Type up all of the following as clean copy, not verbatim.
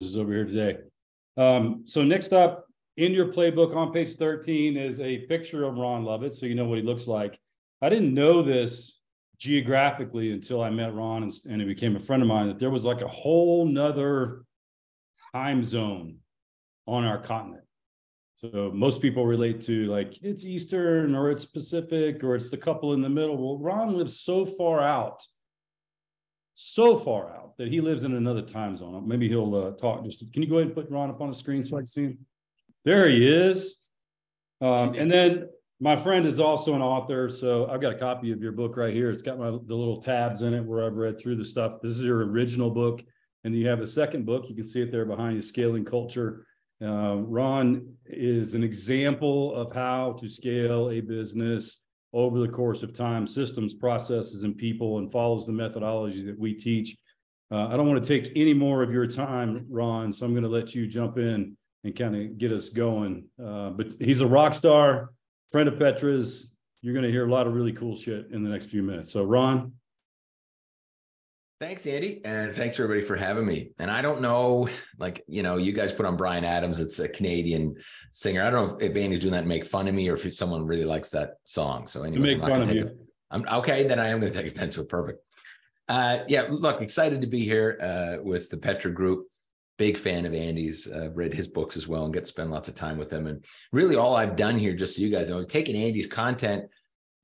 is over here today. So next up in your playbook on page 13 is a picture of Ron Lovett, so you know what he looks like. I didn't know this geographically until I met Ron and he became a friend of mine, that there was like a whole nother time zone on our continent. So most people relate to like it's Eastern or it's Pacific or it's the couple in the middle. Well, Ron lives so far out that he lives in another time zone. Maybe he'll talk. Can you go ahead and put Ron up on the screen so I can see him? There he is. And then my friend is also an author, so I've got a copy of your book right here. It's got the little tabs in it where I've read through the stuff. This is your original book, and then you have a second book. You can see it there behind you, Scaling Culture. Ron is an example of how to scale a business over the course of time, systems, processes, and people, and follows the methodology that we teach. I don't want to take any more of your time, Ron, so I'm going to let you jump in and kind of get us going. But he's a rock star, friend of Petra's. You're going to hear a lot of really cool shit in the next few minutes. So, Ron. Thanks, Andy. And thanks, everybody, for having me. And I don't know, like, you guys put on Bryan Adams. It's a Canadian singer. I don't know if Andy's doing that to make fun of me or if someone really likes that song. So anyways, make fun of you. Okay, then I am going to take offense with perfect. Yeah, look, excited to be here with the Petra Group. Big fan of Andy's. I've read his books as well and get to spend lots of time with him. And really all I've done here, just so you guys know, is taken Andy's content,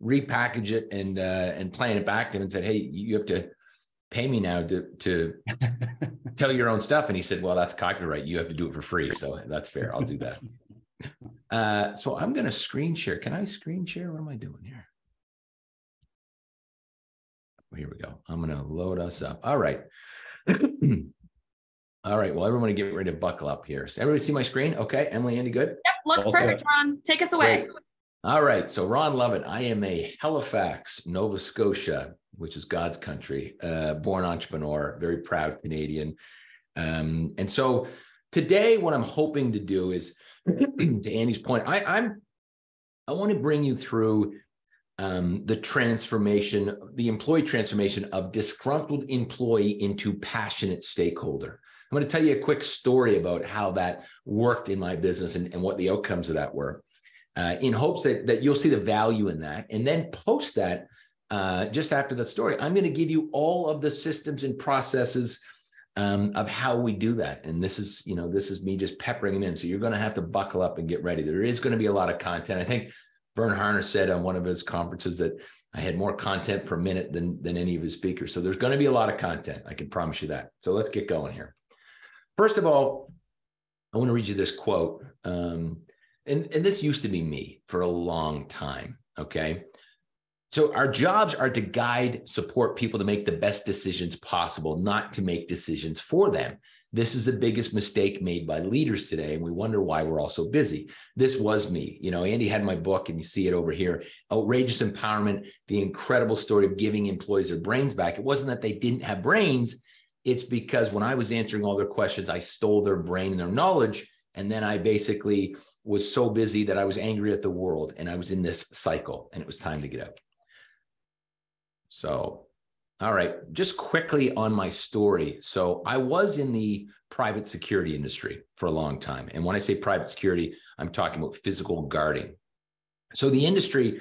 repackage it and playing it back to him and said, hey, you have to pay me now to tell your own stuff. And he said, well, that's copyright. You have to do it for free. So that's fair. I'll do that. So I'm going to screen share. Can I screen share? What am I doing here? Here we go. I'm going to load us up. All right. All right. Well, everyone get ready to buckle up here. So everybody see my screen? Okay. Emily, Andy, good? Yep. Looks perfect, Ron. Take us away. Great. All right. So Ron Lovett, I am a Halifax, Nova Scotia, which is God's country, born entrepreneur, very proud Canadian. And so today, what I'm hoping to do is, to Andy's point, I want to bring you through the transformation, the employee transformation of disgruntled employee into passionate stakeholder. I'm going to tell you a quick story about how that worked in my business and what the outcomes of that were, in hopes that you'll see the value in that. And then post that, just after that story, I'm going to give you all of the systems and processes of how we do that. And this is me just peppering them in. So you're going to have to buckle up and get ready. There is going to be a lot of content. I think Vern Harner said on one of his conferences that I had more content per minute than any of his speakers. So there's going to be a lot of content. I can promise you that. So let's get going here. First of all, I want to read you this quote. And this used to be me for a long time. Okay. So our jobs are to guide, support people to make the best decisions possible, not to make decisions for them. This is the biggest mistake made by leaders today, and we wonder why we're all so busy. This was me. Andy had my book, and you see it over here, Outrageous Empowerment, the incredible story of giving employees their brains back. It wasn't that they didn't have brains. It's because when I was answering all their questions, I stole their brain and their knowledge, and then I basically was so busy that I was angry at the world, and I was in this cycle, and it was time to get out. So, all right, just quickly on my story. So I was in the private security industry for a long time. And when I say private security, I'm talking about physical guarding. So the industry,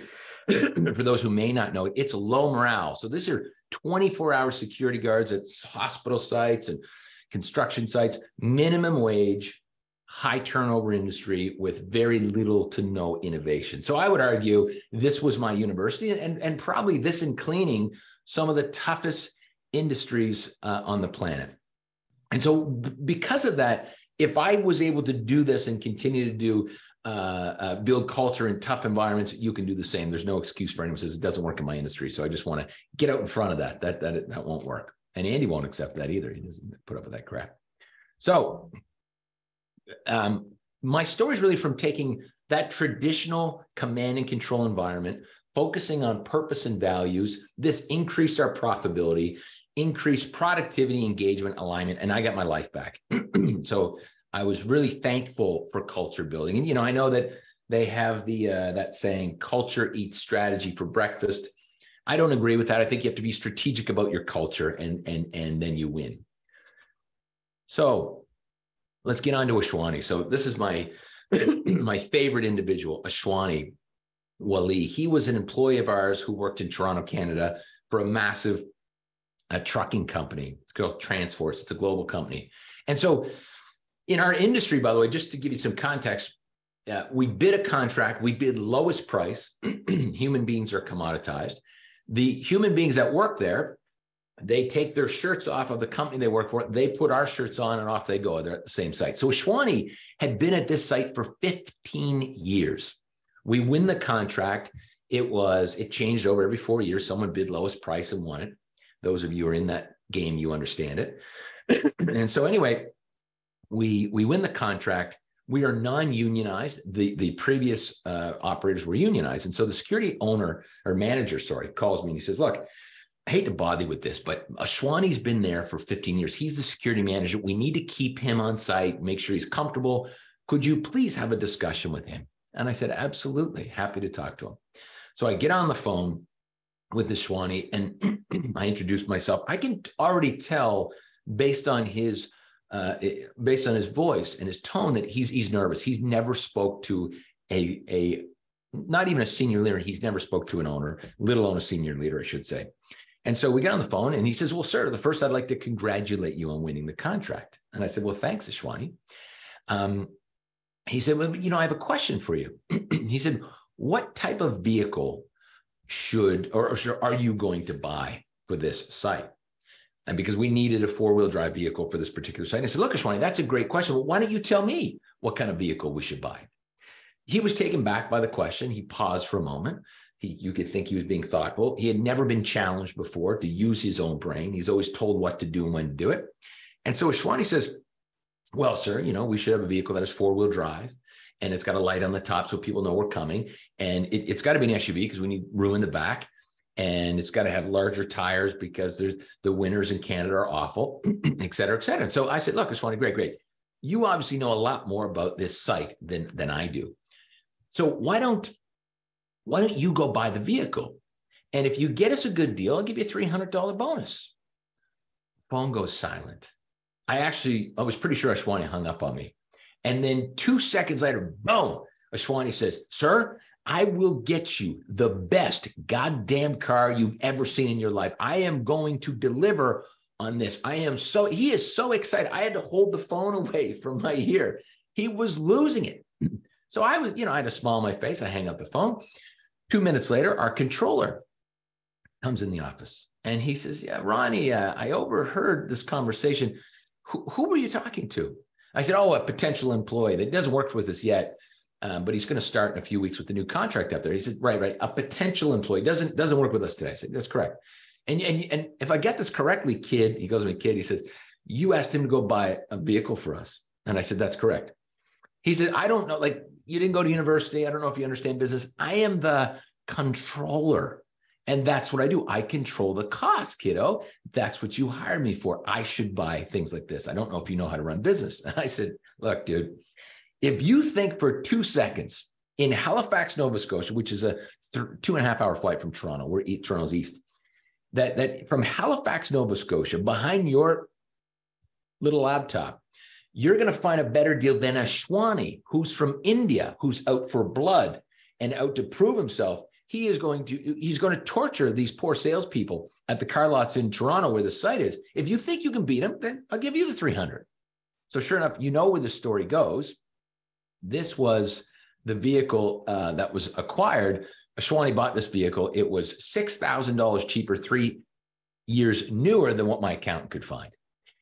for those who may not know, it's low morale. So these are 24-hour security guards at hospital sites and construction sites, minimum wage, high turnover industry with very little to no innovation. So I would argue this was my university and probably this in cleaning, some of the toughest industries on the planet. And so because of that, if I was able to do this and continue to do build culture in tough environments, you can do the same. There's no excuse for anyone who says it doesn't work in my industry. So I just want to get out in front of that. That won't work. And Andy won't accept that either. He doesn't put up with that crap. So my story is really from taking that traditional command and control environment, focusing on purpose and values. This increased our profitability, increased productivity, engagement, alignment, and I got my life back. So I was really thankful for culture building. And, I know that they have that saying, culture eats strategy for breakfast. I don't agree with that. I think you have to be strategic about your culture and then you win. So let's get on to Ashwani. So this is my my favorite individual, Ashwani Wali. He was an employee of ours who worked in Toronto, Canada for a massive trucking company. It's called Transforce. It's a global company. And so in our industry, by the way, just to give you some context, we bid a contract, we bid lowest price. Human beings are commoditized. The human beings that work there, they take their shirts off of the company they work for. They put our shirts on and off they go. They're at the same site. So Ashwani had been at this site for 15 years. We win the contract. It changed over every 4 years. Someone bid lowest price and won it. Those of you who are in that game, you understand it. And so anyway, we win the contract. We are non-unionized. The previous operators were unionized. And so the security owner or manager, calls me and he says, look, I hate to bother you with this, but Ashwani's been there for 15 years. He's the security manager. We need to keep him on site, make sure he's comfortable. Could you please have a discussion with him? And I said, absolutely, happy to talk to him. So I get on the phone with Ashwani and I introduced myself. I can already tell based on his voice and his tone that he's nervous. He's never spoke to not even a senior leader. He's never spoke to an owner, let alone a senior leader, I should say. And so we get on the phone and he says, well, sir, first I'd like to congratulate you on winning the contract. And I said, well, thanks, Ashwani. He said, well, I have a question for you. He said, what type of vehicle are you going to buy for this site? And because we needed a 4-wheel drive vehicle for this particular site. And I said, look, Ashwani, that's a great question. Well, why don't you tell me what kind of vehicle we should buy? He was taken back by the question. He paused for a moment. You could think he was being thoughtful. He had never been challenged before to use his own brain. He's always told what to do and when to do it. And so Ashwani says, well, sir, we should have a vehicle that is 4-wheel drive and it's got a light on the top so people know we're coming. And it's got to be an SUV because we need room in the back. And it's got to have larger tires because the winters in Canada are awful, et cetera, et cetera. And so I said, look, Ashwani, great. You obviously know a lot more about this site than I do. So why don't you go buy the vehicle? And if you get us a good deal, I'll give you a $300 bonus. Phone goes silent. I was pretty sure Ashwani hung up on me. And then 2 seconds later, boom, Ashwani says, sir, I will get you the best goddamn car you've ever seen in your life. I am going to deliver on this. He is so excited. I had to hold the phone away from my ear. He was losing it. So I had a smile on my face. I hang up the phone. 2 minutes later, our controller comes in the office and he says, yeah, Ronnie, I overheard this conversation. Who were you talking to? I said, a potential employee that doesn't work with us yet, but he's going to start in a few weeks with the new contract up there. He said, right. A potential employee doesn't work with us today. I said, that's correct. And if I get this correctly, kid, he goes to me, kid, he says, you asked him to go buy a vehicle for us. And I said, that's correct. He said, I don't know, you didn't go to university. I don't know if you understand business. I am the controller. And that's what I do. I control the cost, kiddo. That's what you hired me for. I should buy things like this. I don't know if you know how to run business. And I said, look, dude, if you think for 2 seconds in Halifax, Nova Scotia, which is a 2.5-hour flight from Toronto, Toronto's east, that from Halifax, Nova Scotia, behind your little laptop, you're going to find a better deal than Ashwani, who's from India, who's out for blood and out to prove himself. He's going to torture these poor salespeople at the car lots in Toronto where the site is. If you think you can beat him, then I'll give you the 300. So sure enough, where the story goes. This was the vehicle that was acquired. Ashwani bought this vehicle. It was $6,000 cheaper, 3 years newer than what my accountant could find.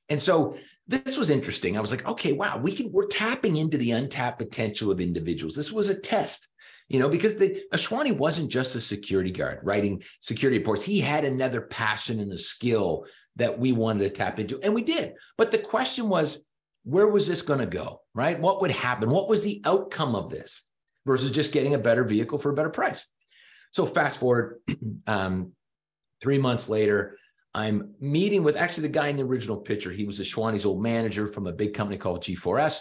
And so this was interesting. I was like, okay, wow, we're tapping into the untapped potential of individuals. This was a test. Because Ashwani wasn't just a security guard writing security reports. He had another passion and a skill that we wanted to tap into, and we did. But the question was, where was this going to go, right? What would happen? What was the outcome of this versus just getting a better vehicle for a better price? So fast forward 3 months later, I'm meeting with actually the guy in the original picture. He was Ashwani's old manager from a big company called G4S.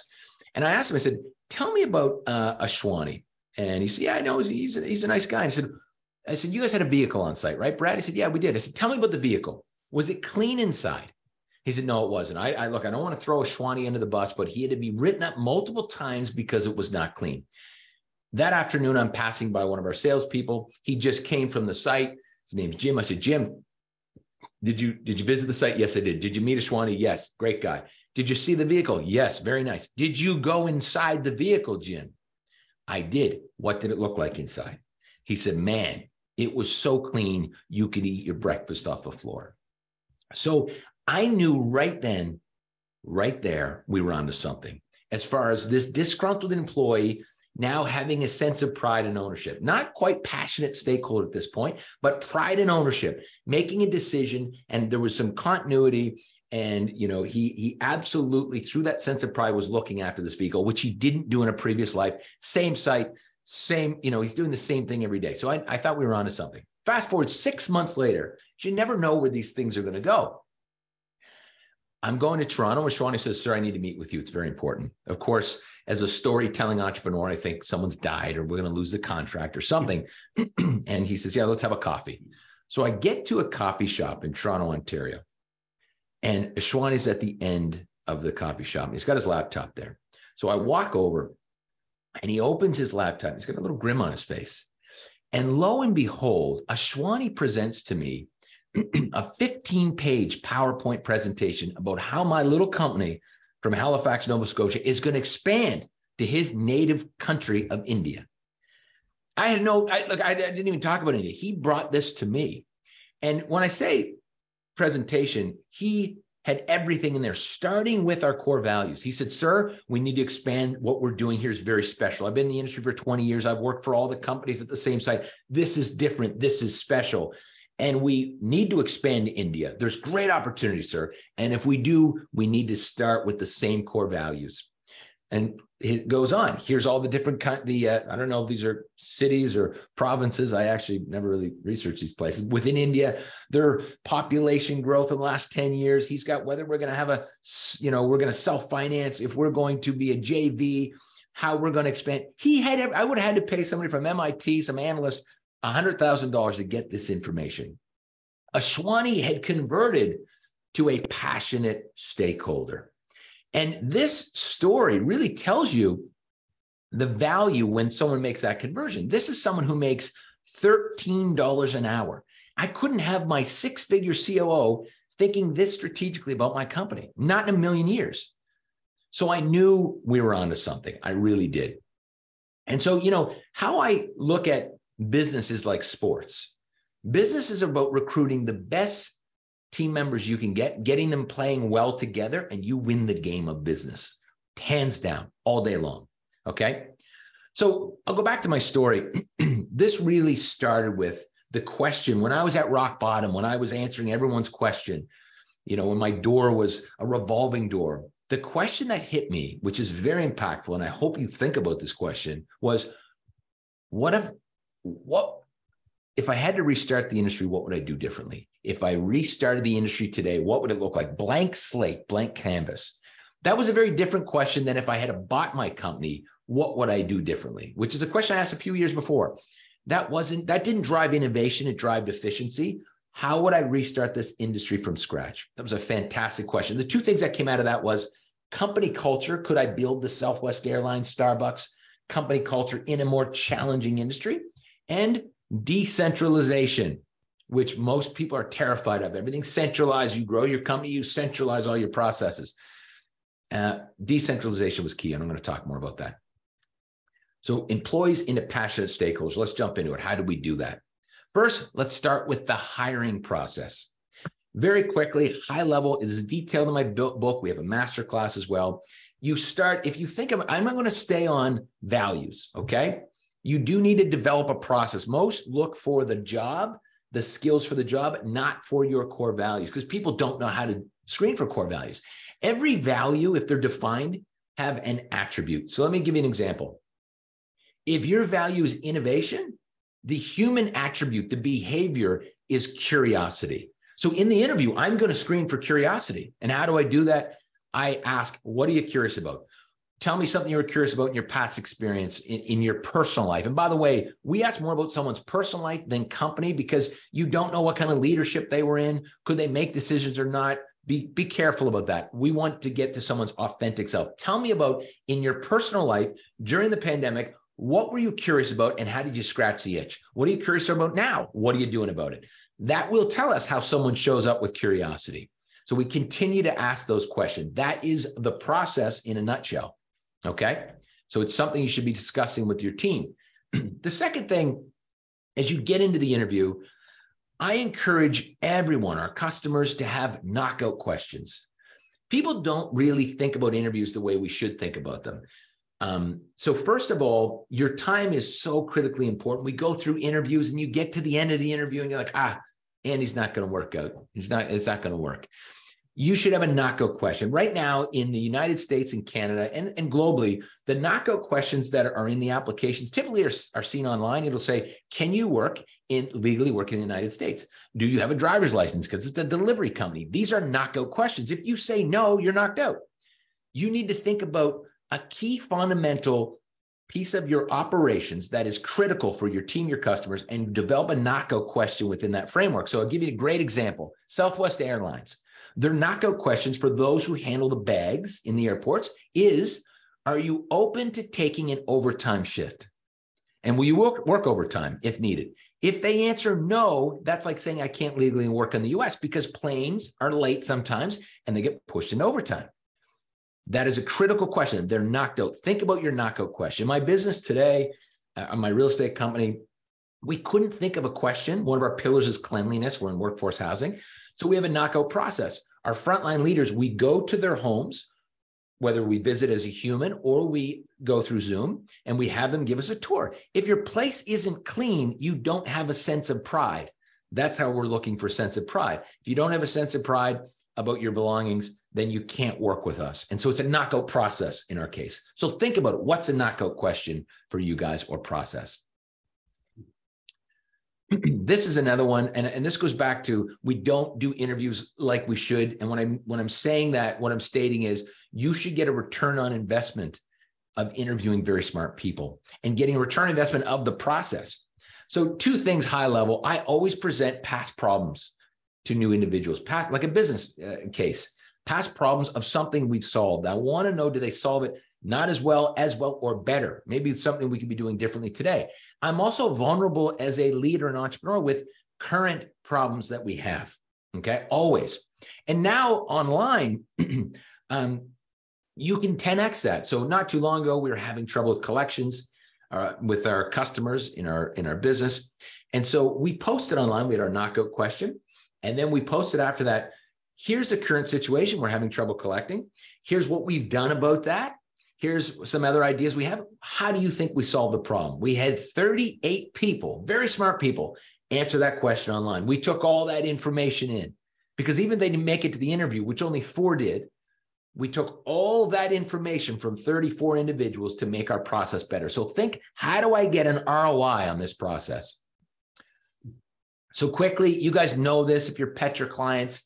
And I asked him, I said, tell me about Ashwani. And he said, yeah, I know he's a nice guy. And I said, you guys had a vehicle on site, right, Brad? He said, yeah, we did. I said, tell me about the vehicle. Was it clean inside? He said, no, it wasn't. Look, I don't want to throw Ashwani under the bus, but he had to be written up multiple times because it was not clean. That afternoon, I'm passing by one of our salespeople. He just came from the site. His name's Jim. I said, Jim, did you visit the site? Yes, I did. Did you meet Ashwani? Yes. Great guy. Did you see the vehicle? Yes. Very nice. Did you go inside the vehicle, Jim? I did. What did it look like inside? He said, man, it was so clean, you could eat your breakfast off the floor. So I knew right then, right there, we were onto something. As far as this disgruntled employee now having a sense of pride and ownership, not quite passionate stakeholder at this point, but pride and ownership, making a decision, and there was some continuity. And, you know, he absolutely, through that sense of pride, was looking after this vehicle, which he didn't do in a previous life. Same site, same, you know, he's doing the same thing every day. So I thought we were onto something. Fast forward 6 months later, you never know where these things are going to go. I'm going to Toronto, and Ashwani says, sir, I need to meet with you. It's very important. Of course, as a storytelling entrepreneur, I think someone's died or we're going to lose the contract or something. And he says, yeah, let's have a coffee. So I get to a coffee shop in Toronto, Ontario. And Ashwani's at the end of the coffee shop. And he's got his laptop there. So I walk over and he opens his laptop. He's got a little grin on his face. And lo and behold, Ashwani presents to me a 15-page PowerPoint presentation about how my little company from Halifax, Nova Scotia is going to expand to his native country of India. I didn't even talk about India. He brought this to me. And when I say presentation, he had everything in there, starting with our core values. He said, sir, we need to expand. What we're doing here is very special. I've been in the industry for 20 years. I've worked for all the companies at the same site. This is different. This is special. And we need to expand to India. There's great opportunity, sir. And if we do, we need to start with the same core values. And it goes on. Here's all the different I don't know if these are cities or provinces. I actually never really researched these places. Within India, their population growth in the last 10 years. He's got whether we're going to have we're going to self-finance, if we're going to be a JV, how we're going to expand. I would have had to pay somebody from MIT, some analyst, $100,000 to get this information. Ashwani had converted to a passionate stakeholder. And this story really tells you the value when someone makes that conversion. This is someone who makes $13 an hour. I couldn't have my six-figure COO thinking this strategically about my company, not in a million years. So I knew we were onto something. I really did. And so, you know, how I look at business is like sports. Business is about recruiting the best team members you can get, getting them playing well together, and you win the game of business, hands down, all day long. Okay. So I'll go back to my story. This really started with the question when I was at rock bottom, when I was answering everyone's question, you know, when my door was a revolving door, the question that hit me, which is very impactful, and I hope you think about this question, was what if I had to restart the industry, what would I do differently? If I restarted the industry today, what would it look like? Blank slate, blank canvas. That was a very different question than if I had bought my company, what would I do differently? Which is a question I asked a few years before. That didn't drive innovation, it drove efficiency. How would I restart this industry from scratch? That was a fantastic question. The two things that came out of that was company culture. Could I build the Southwest Airlines, Starbucks company culture in a more challenging industry? And decentralization, which most people are terrified of. Everything's centralized. You grow your company, you centralize all your processes. Decentralization was key, and I'm going to talk more about that. So employees into passionate stakeholders. Let's jump into it. How do we do that? First, let's start with the hiring process. Very quickly, high level, it is detailed in my book. We have a masterclass as well. You start, if you think of, I'm not going to stay on values, okay? You do need to develop a process. Most look for the job, the skills for the job, not for your core values, because people don't know how to screen for core values. Every value, if they're defined, have an attribute. So let me give you an example. If your value is innovation, the human attribute, the behavior is curiosity. So in the interview, I'm going to screen for curiosity. And how do I do that? I ask, what are you curious about? Tell me something you were curious about in your past experience, in your personal life. And by the way, we ask more about someone's personal life than company, because you don't know what kind of leadership they were in. Could they make decisions or not? Be careful about that. We want to get to someone's authentic self. Tell me about in your personal life during the pandemic, what were you curious about and how did you scratch the itch? What are you curious about now? What are you doing about it? That will tell us how someone shows up with curiosity. So we continue to ask those questions. That is the process in a nutshell. Okay. So it's something you should be discussing with your team. The second thing, as you get into the interview, I encourage everyone, our customers, to have knockout questions. People don't really think about interviews the way we should think about them. So first of all, your time is so critically important. We go through interviews and you get to the end of the interview and you're like, Andy's not going to work out. It's not going to work. You should have a knockout question. Right now in the United States and Canada and globally, the knockout questions that are in the applications typically are seen online. It'll say, can you legally work in the United States? Do you have a driver's license? Because it's a delivery company. These are knockout questions. If you say no, you're knocked out. You need to think about a key fundamental piece of your operations that is critical for your team, your customers, and develop a knockout question within that framework. So I'll give you a great example. Southwest Airlines. Their knockout questions for those who handle the bags in the airports is, are you open to taking an overtime shift? And will you work overtime if needed? If they answer no, that's like saying I can't legally work in the US because planes are late sometimes and they get pushed into overtime. That is a critical question. They're knocked out. Think about your knockout question. My business today, my real estate company, we couldn't think of a question. One of our pillars is cleanliness. We're in workforce housing. So we have a knockout process. Our frontline leaders, we go to their homes, whether we visit as a human or we go through Zoom, and we have them give us a tour. If your place isn't clean, you don't have a sense of pride. That's how we're looking for sense of pride. If you don't have a sense of pride about your belongings, then you can't work with us. And so it's a knockout process in our case. So think about it. What's a knockout question for you guys or process? This is another one, and this goes back to we don't do interviews like we should. And when I'm saying that, what I'm stating is you should get a return on investment of interviewing very smart people and getting a return on investment of the process. So two things high level. I always present past problems to new individuals, like a business case, past problems of something we've solved. I want to know, do they solve it not as well, or better? Maybe it's something we could be doing differently today. I'm also vulnerable as a leader and entrepreneur with current problems that we have, okay, always. And now online, you can 10X that. So not too long ago, we were having trouble with collections with our customers in our business. And so we posted online, we had our knockout question. And then we posted after that, here's the current situation. We're having trouble collecting. Here's what we've done about that. Here's some other ideas we have. How do you think we solve the problem? We had 38 people, very smart people, answer that question online. We took all that information in because even they didn't make it to the interview, which only 4 did. We took all that information from 34 individuals to make our process better. So think, how do I get an ROI on this process? So quickly, you guys know this, if you're Petra clients,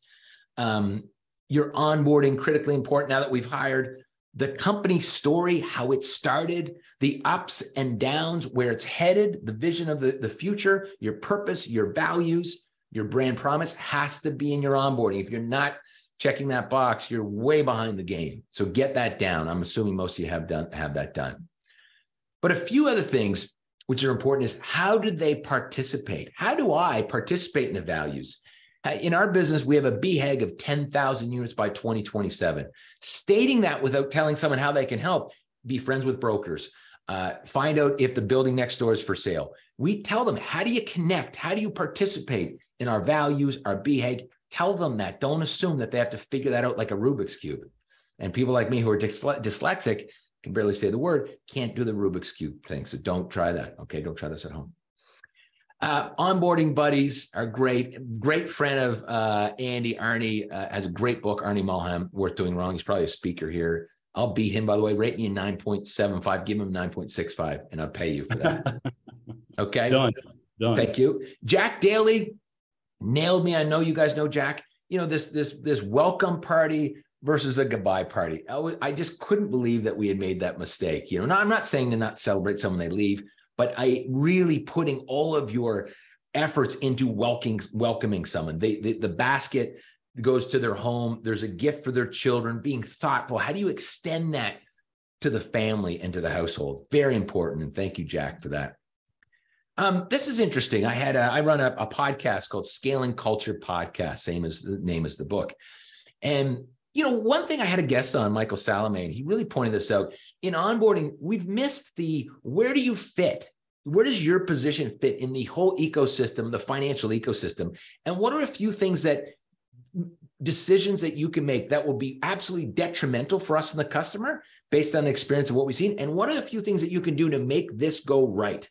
your onboarding, critically important now that we've hired. The company story, how it started, the ups and downs, where it's headed, the vision of the future, your purpose, your values, your brand promise has to be in your onboarding. If you're not checking that box, you're way behind the game. So get that down. I'm assuming most of you have that done. But a few other things which are important is, how did they participate? How do I participate in the values? In our business, we have a BHAG of 10,000 units by 2027. Stating that without telling someone how they can help, be friends with brokers, find out if the building next door is for sale. We tell them, how do you connect? How do you participate in our values, our BHAG? Tell them that. Don't assume that they have to figure that out like a Rubik's Cube. And people like me who are dyslexic, can barely say the word, can't do the Rubik's Cube thing. So don't try that. Okay, don't try this at home. Onboarding buddies are great. Great friend of Andy, Arnie, has a great book, Arnie Mulham, Worth Doing Wrong. He's probably a speaker here. I'll beat him, by the way. Rate me a 9.75. Give him 9.65, and I'll pay you for that. Okay? Done. Thank you. Jack Daly nailed me. I know you guys know Jack. You know, this welcome party versus a goodbye party. I just couldn't believe that we had made that mistake. You know, now, I'm not saying to not celebrate someone they leave, but I really putting all of your efforts into welcoming someone. The basket goes to their home. There's a gift for their children, being thoughtful. How do you extend that to the family and to the household? Very important. And thank you, Jack, for that. This is interesting. I run a podcast called Scaling Culture Podcast, same as the name as the book. And, one thing I had a guest on, Michael Salamane, he really pointed this out. In onboarding, we've missed where do you fit? Where does your position fit in the whole ecosystem, the financial ecosystem? And what are a few decisions that you can make that will be absolutely detrimental for us and the customer based on the experience of what we've seen? And what are a few things that you can do to make this go right?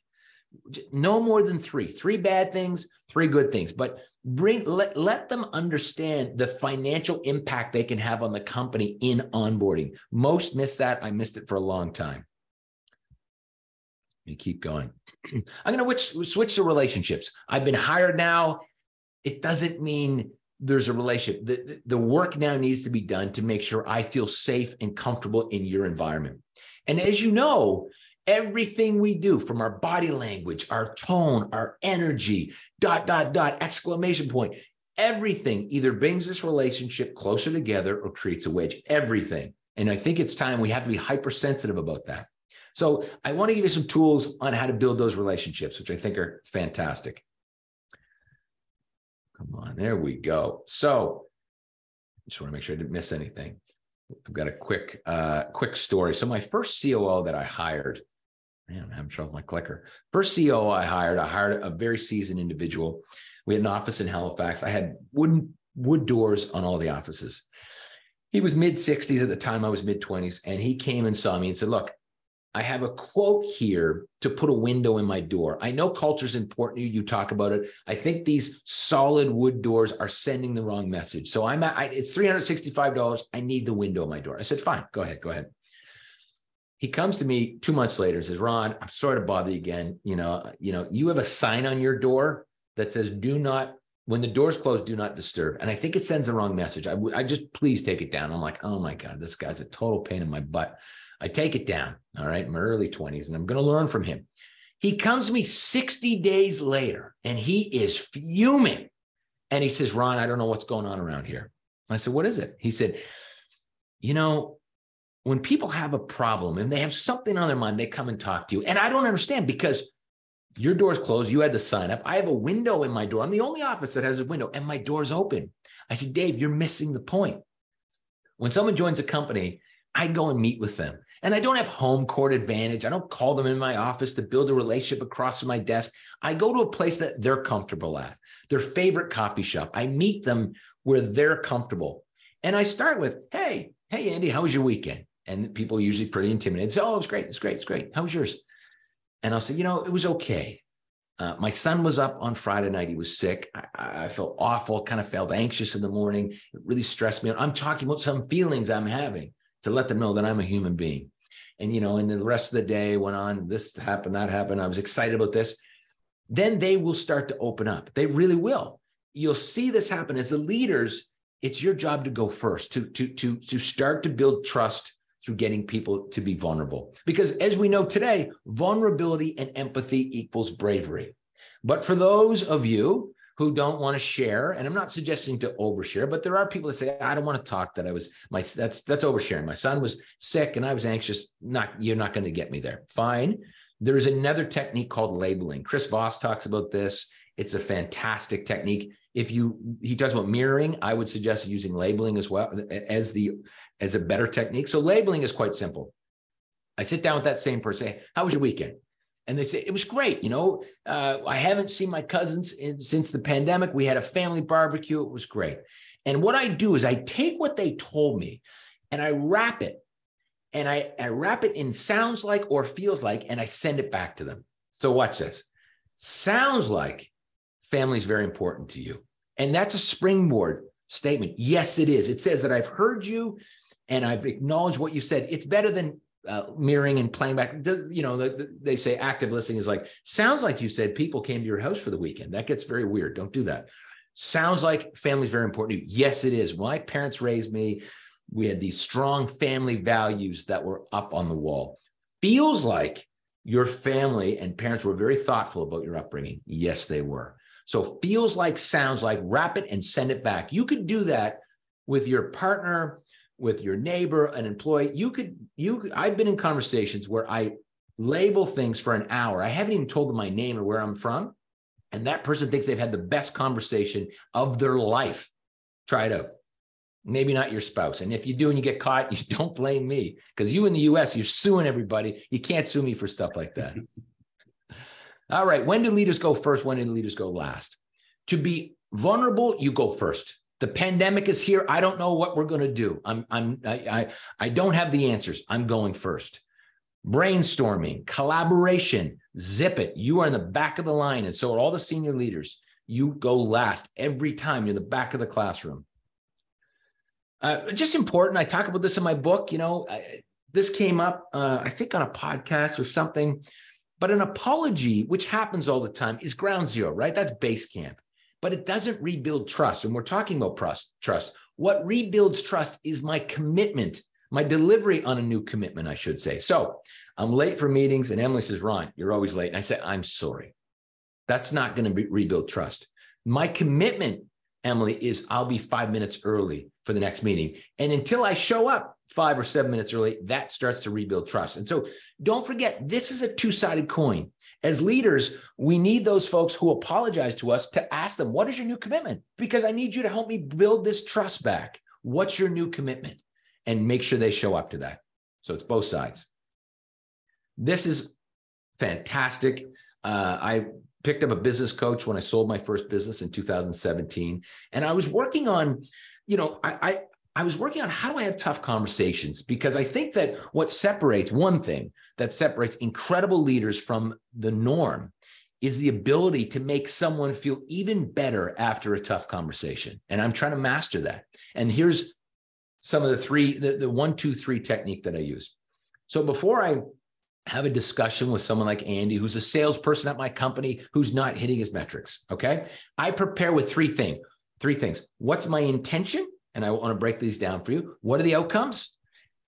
No more than three bad things, 3 good things, but let them understand the financial impact they can have on the company in onboarding. Most miss that. I missed it for a long time. Let me keep going. I'm going to switch to relationships. I've been hired now. It doesn't mean there's a relationship. The work now needs to be done to make sure I feel safe and comfortable in your environment. And as you know, everything we do, from our body language, our tone, our energy, ... exclamation point, everything either brings this relationship closer together or creates a wedge. Everything. And I think it's time we have to be hypersensitive about that. So I want to give you some tools on how to build those relationships, which I think are fantastic. Come on, there we go. So I just want to make sure I didn't miss anything. I've got a quick story. So my first COO that I hired, man, I'm having trouble with my clicker. First COO I hired a very seasoned individual. We had an office in Halifax. I had wood doors on all the offices. He was mid-60s at the time. I was mid-20s. And he came and saw me and said, look, I have a quote here to put a window in my door. I know culture is important to you. You talk about it. I think these solid wood doors are sending the wrong message. So it's $365. I need the window in my door. I said, fine, go ahead. He comes to me 2 months later and says, Ron, I'm sorry to bother you again. You have a sign on your door that says, when the door's closed, do not disturb. And I think it sends the wrong message. I just, please take it down. I'm like, oh my God, this guy's a total pain in my butt. I take it down, all right, in my early 20s, and I'm going to learn from him. He comes to me 60 days later, and he is fuming. And he says, Ron, I don't know what's going on around here. I said, what is it? He said, when people have a problem and they have something on their mind, they come and talk to you. And I don't understand, because your door's closed. You had the sign up. I have a window in my door. I'm the only office that has a window, and my door's open. I said, Dave, you're missing the point. When someone joins a company, I go and meet with them. And I don't have home court advantage. I don't call them in my office to build a relationship across from my desk. I go to a place that they're comfortable at, their favorite coffee shop. I meet them where they're comfortable. And I start with, hey, Andy, how was your weekend? And people are usually pretty intimidated. Say, oh, it's great. How was yours? And I'll say, it was okay. My son was up on Friday night. He was sick. I felt awful, kind of felt anxious in the morning. It really stressed me out. I'm talking about some feelings I'm having to let them know that I'm a human being. And, and then the rest of the day went on, this happened, that happened. I was excited about this. Then they will start to open up. They really will. You'll see this happen. As the leaders, it's your job to go first, to start to build trust through getting people to be vulnerable. Because as we know today, vulnerability and empathy equals bravery. But for those of you who don't want to share, and I'm not suggesting to overshare, but there are people that say, I don't want to talk, that's oversharing. My son was sick and I was anxious. You're not going to get me there. Fine. There is another technique called labeling. Chris Voss talks about this. It's a fantastic technique. He talks about mirroring. I would suggest using labeling as well as a better technique. So labeling is quite simple. I sit down with that same person, say, how was your weekend? And they say, it was great. I haven't seen my cousins since the pandemic. We had a family barbecue. It was great. And what I do is I take what they told me and I wrap it. And I wrap it in sounds like or feels like, and I send it back to them. So watch this. Sounds like family is very important to you. And that's a springboard statement. Yes, it is. It says that I've heard you and I've acknowledged what you said. It's better than mirroring and playing back. They say active listening is like, sounds like you said people came to your house for the weekend. That gets very weird. Don't do that. Sounds like family is very important to you. Yes, it is. My parents raised me. We had these strong family values that were up on the wall. Feels like your family and parents were very thoughtful about your upbringing. Yes, they were. So feels like, sounds like, wrap it and send it back. You could do that with your partner, with your neighbor, an employee. I've been in conversations where I label things for an hour. I haven't even told them my name or where I'm from. And that person thinks they've had the best conversation of their life. Try it out. Maybe not your spouse. And if you do and you get caught, you don't blame me, because you in the US, you're suing everybody. You can't sue me for stuff like that. All right. When do leaders go first? When do leaders go last? To be vulnerable, you go first. The pandemic is here. I don't know what we're going to do. I don't have the answers. I'm going first. Brainstorming, collaboration, zip it. You are in the back of the line. And so are all the senior leaders. You go last every time. You're in the back of the classroom. Just important. I talk about this in my book. This came up, I think, on a podcast or something. But an apology, which happens all the time, is ground zero, right? That's base camp. But it doesn't rebuild trust. And we're talking about trust. What rebuilds trust is my commitment, my delivery on a new commitment, I should say. So I'm late for meetings, and Emily says, Ron, you're always late. And I say, I'm sorry. That's not going to rebuild trust. My commitment, Emily, is I'll be 5 minutes early for the next meeting. And until I show up 5 or 7 minutes early, that starts to rebuild trust. And so don't forget, this is a two-sided coin. As leaders, we need those folks who apologize to us to ask them, what is your new commitment? Because I need you to help me build this trust back. What's your new commitment? And make sure they show up to that. So it's both sides. This is fantastic. I picked up a business coach when I sold my first business in 2017. And I was working on, I was working on how do I have tough conversations, because I think that one thing that separates incredible leaders from the norm is the ability to make someone feel even better after a tough conversation. And I'm trying to master that. And here's some of the 1, 2, 3 technique that I use. So before I have a discussion with someone like Andy, who's a salesperson at my company, who's not hitting his metrics, okay? I prepare with three things. What's my intention? And I want to break these down for you. What are the outcomes?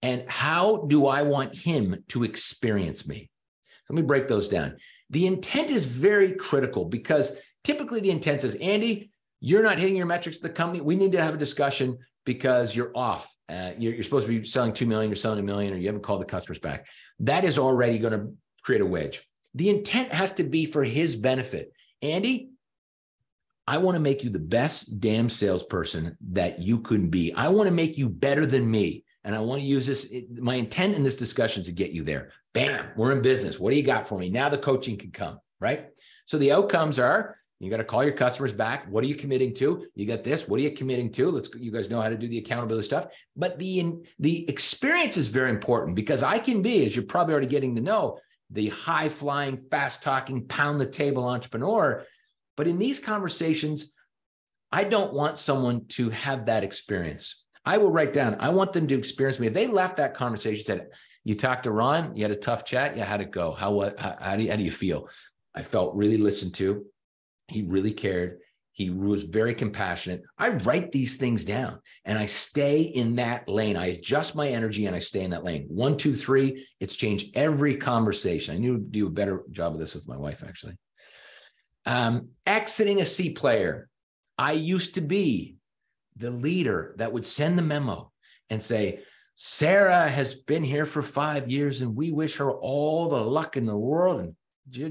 And how do I want him to experience me? So let me break those down. The intent is very critical, because typically the intent says, Andy, you're not hitting your metrics at the company. We need to have a discussion because you're off. You're supposed to be selling 2 million, you're selling 1 million, or you haven't called the customers back. That is already going to create a wedge. The intent has to be for his benefit. Andy, I want to make you the best damn salesperson that you could be. I want to make you better than me. And I want to use this. My intent in this discussion is to get you there. Bam, we're in business. What do you got for me? Now the coaching can come, right? So the outcomes are, you got to call your customers back. What are you committing to? You got this. What are you committing to? You guys know how to do the accountability stuff. But the experience is very important, because I can be, as you're probably already getting to know, the high flying, fast talking, pound the table entrepreneur. But in these conversations, I don't want someone to have that experience. I will write down, I want them to experience me. If they left that conversation, said, you talked to Ron, you had a tough chat. Yeah, how'd it go? How do you feel? I felt really listened to. He really cared. He was very compassionate. I write these things down and I stay in that lane. I adjust my energy and I stay in that lane. 1, 2, 3, it's changed every conversation. I need to do a better job of this with my wife, actually. Exiting a C player. I used to be the leader that would send the memo and say, Sarah has been here for 5 years and we wish her all the luck in the world. And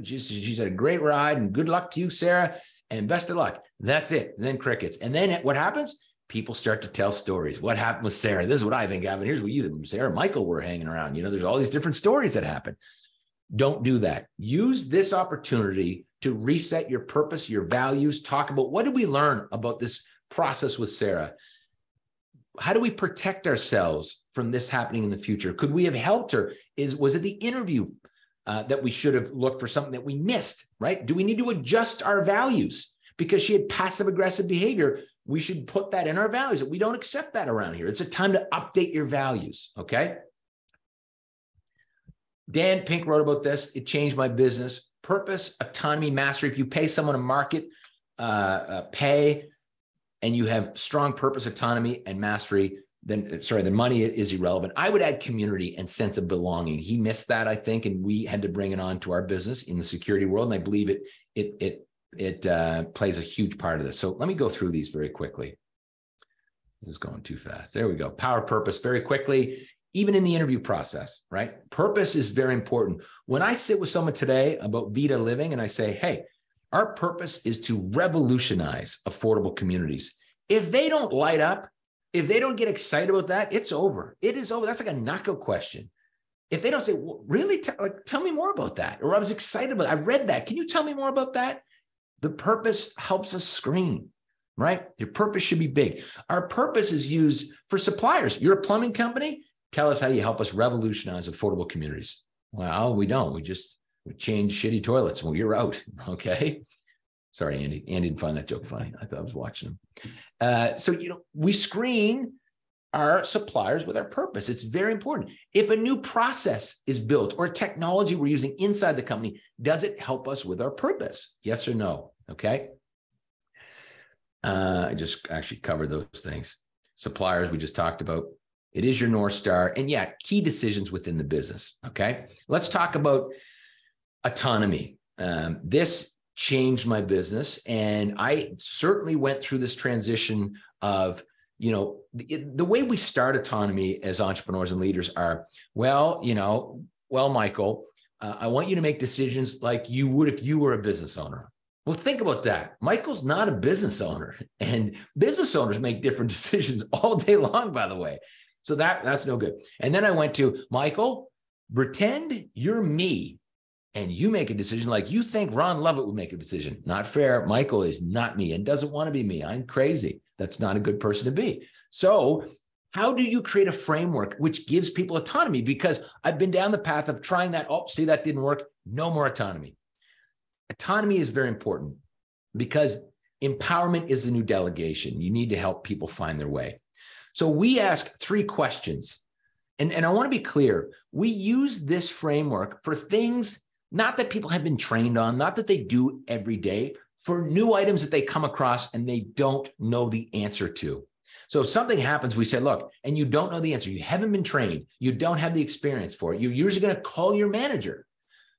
she's had a great ride and good luck to you, Sarah, and best of luck. That's it. And then crickets. And then what happens? People start to tell stories. What happened with Sarah? This is what I think happened. Here's what you, Sarah, Michael were hanging around. There's all these different stories that happen. Don't do that. Use this opportunity to reset your purpose, your values. Talk about, what did we learn about this process with Sarah? How do we protect ourselves from this happening in the future? Could we have helped her? Was it the interview that we should have looked for something that we missed, right? Do we need to adjust our values because she had passive aggressive behavior? We should put that in our values. We don't accept that around here. It's a time to update your values, okay? Dan Pink wrote about this. It changed my business. Purpose, autonomy, mastery. If you pay someone a market pay and you have strong purpose, autonomy, and mastery, then money is irrelevant. I would add community and sense of belonging. He missed that, I think, and we had to bring it on to our business in the security world. And I believe it It plays a huge part of this. So let me go through these very quickly. This is going too fast. There we go. Power, purpose, very quickly, even in the interview process, right? Purpose is very important. When I sit with someone today about Vita Living and I say, hey, our purpose is to revolutionize affordable communities. If they don't light up, if they don't get excited about that, it's over. It is over. That's like a knockout question. If they don't say, well, really, tell me more about that. Or I was excited about it. I read that. Can you tell me more about that? The purpose helps us screen, right? Your purpose should be big. Our purpose is used for suppliers. You're a plumbing company. Tell us how you help us revolutionize affordable communities. Well, we don't. We change shitty toilets. Well, you're out. Okay. Sorry, Andy. Andy didn't find that joke funny. I thought I was watching him. So, we screen our suppliers with our purpose. It's very important. If a new process is built or technology we're using inside the company, does it help us with our purpose? Yes or no? Okay. I just actually covered those things. Suppliers, we just talked about. It is your North Star. And yeah, key decisions within the business. Okay. Let's talk about autonomy. This changed my business. And I certainly went through this transition of, the way we start autonomy as entrepreneurs and leaders are, well, Michael, I want you to make decisions like you would if you were a business owner. Well, think about that. Michael's not a business owner, and business owners make different decisions all day long, by the way. So that's no good. And then I went to, Michael, pretend you're me and you make a decision like you think Ron Lovett would make a decision. Not fair. Michael is not me and doesn't want to be me. I'm crazy. That's not a good person to be. So how do you create a framework which gives people autonomy? Because I've been down the path of trying that. Oh, see, that didn't work. No more autonomy. Autonomy is very important because empowerment is the new delegation. You need to help people find their way. So we ask 3 questions. And I want to be clear. We use this framework for things not that people have been trained on, not that they do every day, for new items that they come across and they don't know the answer to. So if something happens, we say, look, and you don't know the answer, you haven't been trained, you don't have the experience for it, you're usually going to call your manager.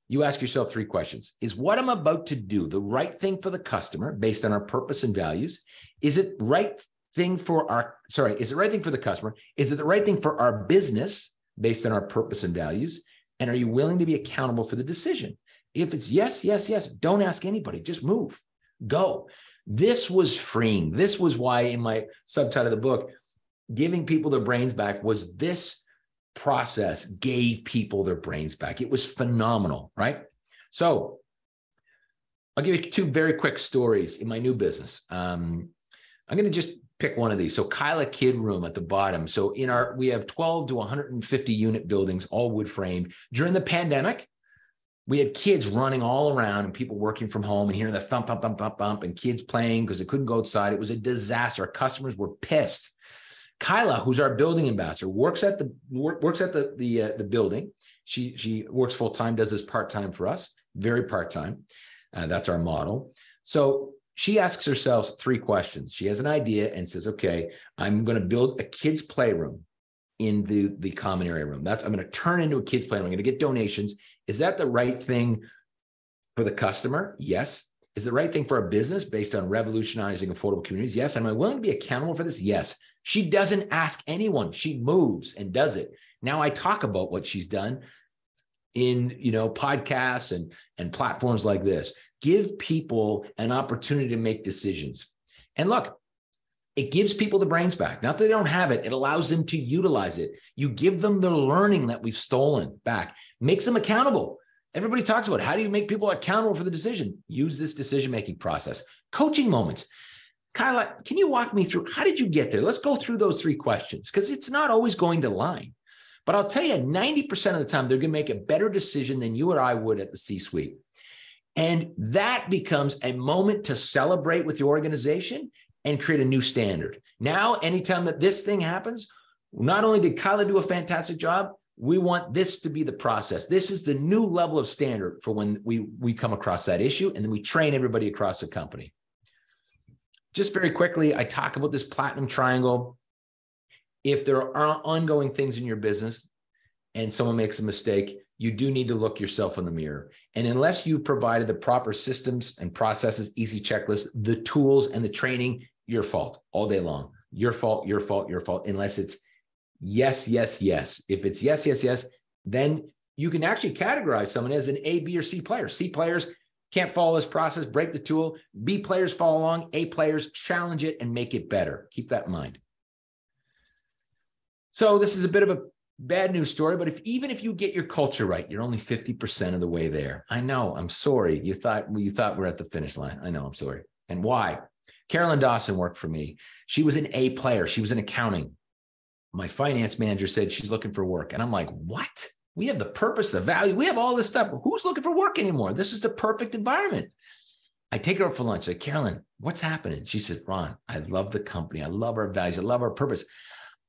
You ask yourself 3 questions. Is what I'm about to do the right thing for the customer based on our purpose and values? Is it the right thing for the customer? Is it the right thing for our business based on our purpose and values? And are you willing to be accountable for the decision? If it's yes, yes, yes, don't ask anybody, just move, go. This was freeing. This was why in my subtitle of the book, Giving People Their Brains Back, was this process gave people their brains back. It was phenomenal, right? So I'll give you 2 very quick stories in my new business. I'm going to just pick one of these. So Kyla Kid Room at the bottom. So we have 12 to 150 unit buildings, all wood framed. During the pandemic, we had kids running all around and people working from home and hearing the thump, thump, thump, thump, thump, and kids playing because they couldn't go outside. It was a disaster. Our customers were pissed. Kyla, who's our building ambassador, works at the building. She works full time, does this part time for us, very part time. That's our model. So she asks herself 3 questions. She has an idea and says, okay, I'm going to build a kids' playroom in the common area room. I'm going to turn into a kids' playroom. I'm going to get donations. Is that the right thing for the customer? Yes. Is the right thing for a business based on revolutionizing affordable communities? Yes. Am I willing to be accountable for this? Yes. She doesn't ask anyone. She moves and does it. Now I talk about what she's done in, podcasts and platforms like this. Give people an opportunity to make decisions. And look, it gives people the brains back. Not that they don't have it. It allows them to utilize it. You give them the learning that we've stolen back. Makes them accountable. Everybody talks about how do you make people accountable for the decision? Use this decision-making process. Coaching moments. Kyla, can you walk me through, how did you get there? Let's go through those 3 questions because it's not always going to line. But I'll tell you, 90% of the time, they're going to make a better decision than you or I would at the C-suite. And that becomes a moment to celebrate with your organization and create a new standard. Now, anytime that this thing happens, not only did Kyla do a fantastic job, we want this to be the process. This is the new level of standard for when we come across that issue, and then we train everybody across the company. Just very quickly, I talk about this platinum triangle. If there are ongoing things in your business and someone makes a mistake, you do need to look yourself in the mirror. And unless you provided the proper systems and processes, easy checklists, the tools and the training, your fault all day long. Your fault, your fault, your fault, unless it's yes, yes, yes. If it's yes, yes, yes, then you can actually categorize someone as an A, B, or C player. C players can't follow this process, break the tool. B players follow along. A players challenge it and make it better. Keep that in mind. So this is a bit of a bad news story, but even if you get your culture right, you're only 50% of the way there. I know, I'm sorry. You thought we're at the finish line. I know, I'm sorry. And why? Carolyn Dawson worked for me. She was an A player. She was in accounting. My finance manager said she's looking for work. And I'm like, what? We have the purpose, the value. We have all this stuff. Who's looking for work anymore? This is the perfect environment. I take her out for lunch. I said, Carolyn, what's happening? She said, Ron, I love the company. I love our values. I love our purpose.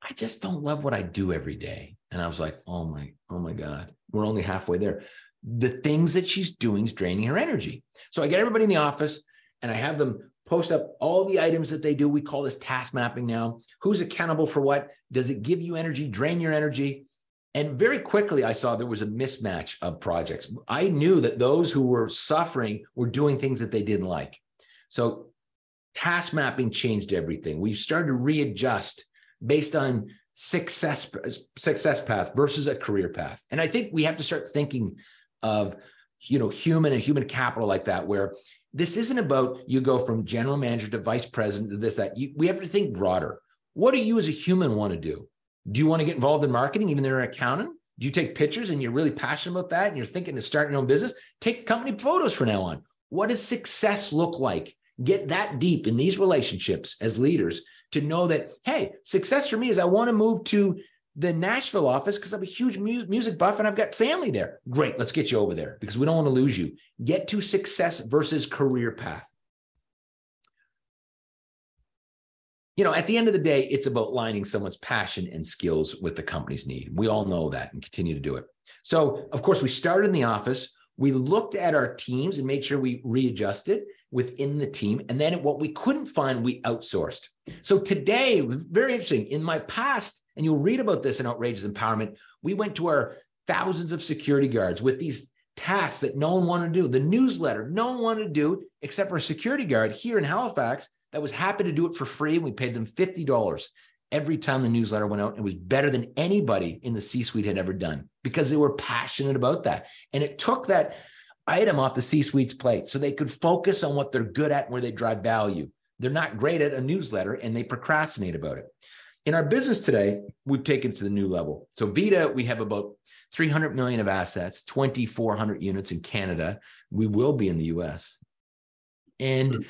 I just don't love what I do every day. And I was like, oh my God, we're only halfway there. The things that she's doing is draining her energy. So I get everybody in the office and I have them post up all the items that they do. We call this task mapping now. Who's accountable for what? Does it give you energy, drain your energy? And very quickly, I saw there was a mismatch of projects. I knew that those who were suffering were doing things that they didn't like. So task mapping changed everything. We started to readjust based on success path versus a career path. And I think we have to start thinking of, human and human capital like that, where this isn't about you go from general manager to vice president to this, that. We have to think broader. What do you as a human want to do? Do you want to get involved in marketing, even though you're an accountant? Do you take pictures and you're really passionate about that and you're thinking of starting your own business? Take company photos from now on. What does success look like? Get that deep in these relationships as leaders to know that, hey, success for me is I want to move to the Nashville office because I'm a huge music buff and I've got family there. Great, let's get you over there because we don't want to lose you. Get to success versus career path. At the end of the day, it's about lining someone's passion and skills with the company's need. We all know that and continue to do it. So, of course, we started in the office. We looked at our teams and made sure we readjusted within the team. And then what we couldn't find, we outsourced. So today, very interesting. In my past, and you'll read about this in Outrageous Empowerment, we went to our thousands of security guards with these tasks that no one wanted to do. The newsletter, no one wanted to do, except for a security guard here in Halifax that was happy to do it for free. We paid them $50 every time the newsletter went out. It was better than anybody in the C-suite had ever done because they were passionate about that. And it took that item off the C-suite's plate so they could focus on what they're good at and where they drive value. They're not great at a newsletter and they procrastinate about it. In our business today, we've taken it to the new level. So Vita, we have about 300 million of assets, 2,400 units in Canada. We will be in the US. And sure.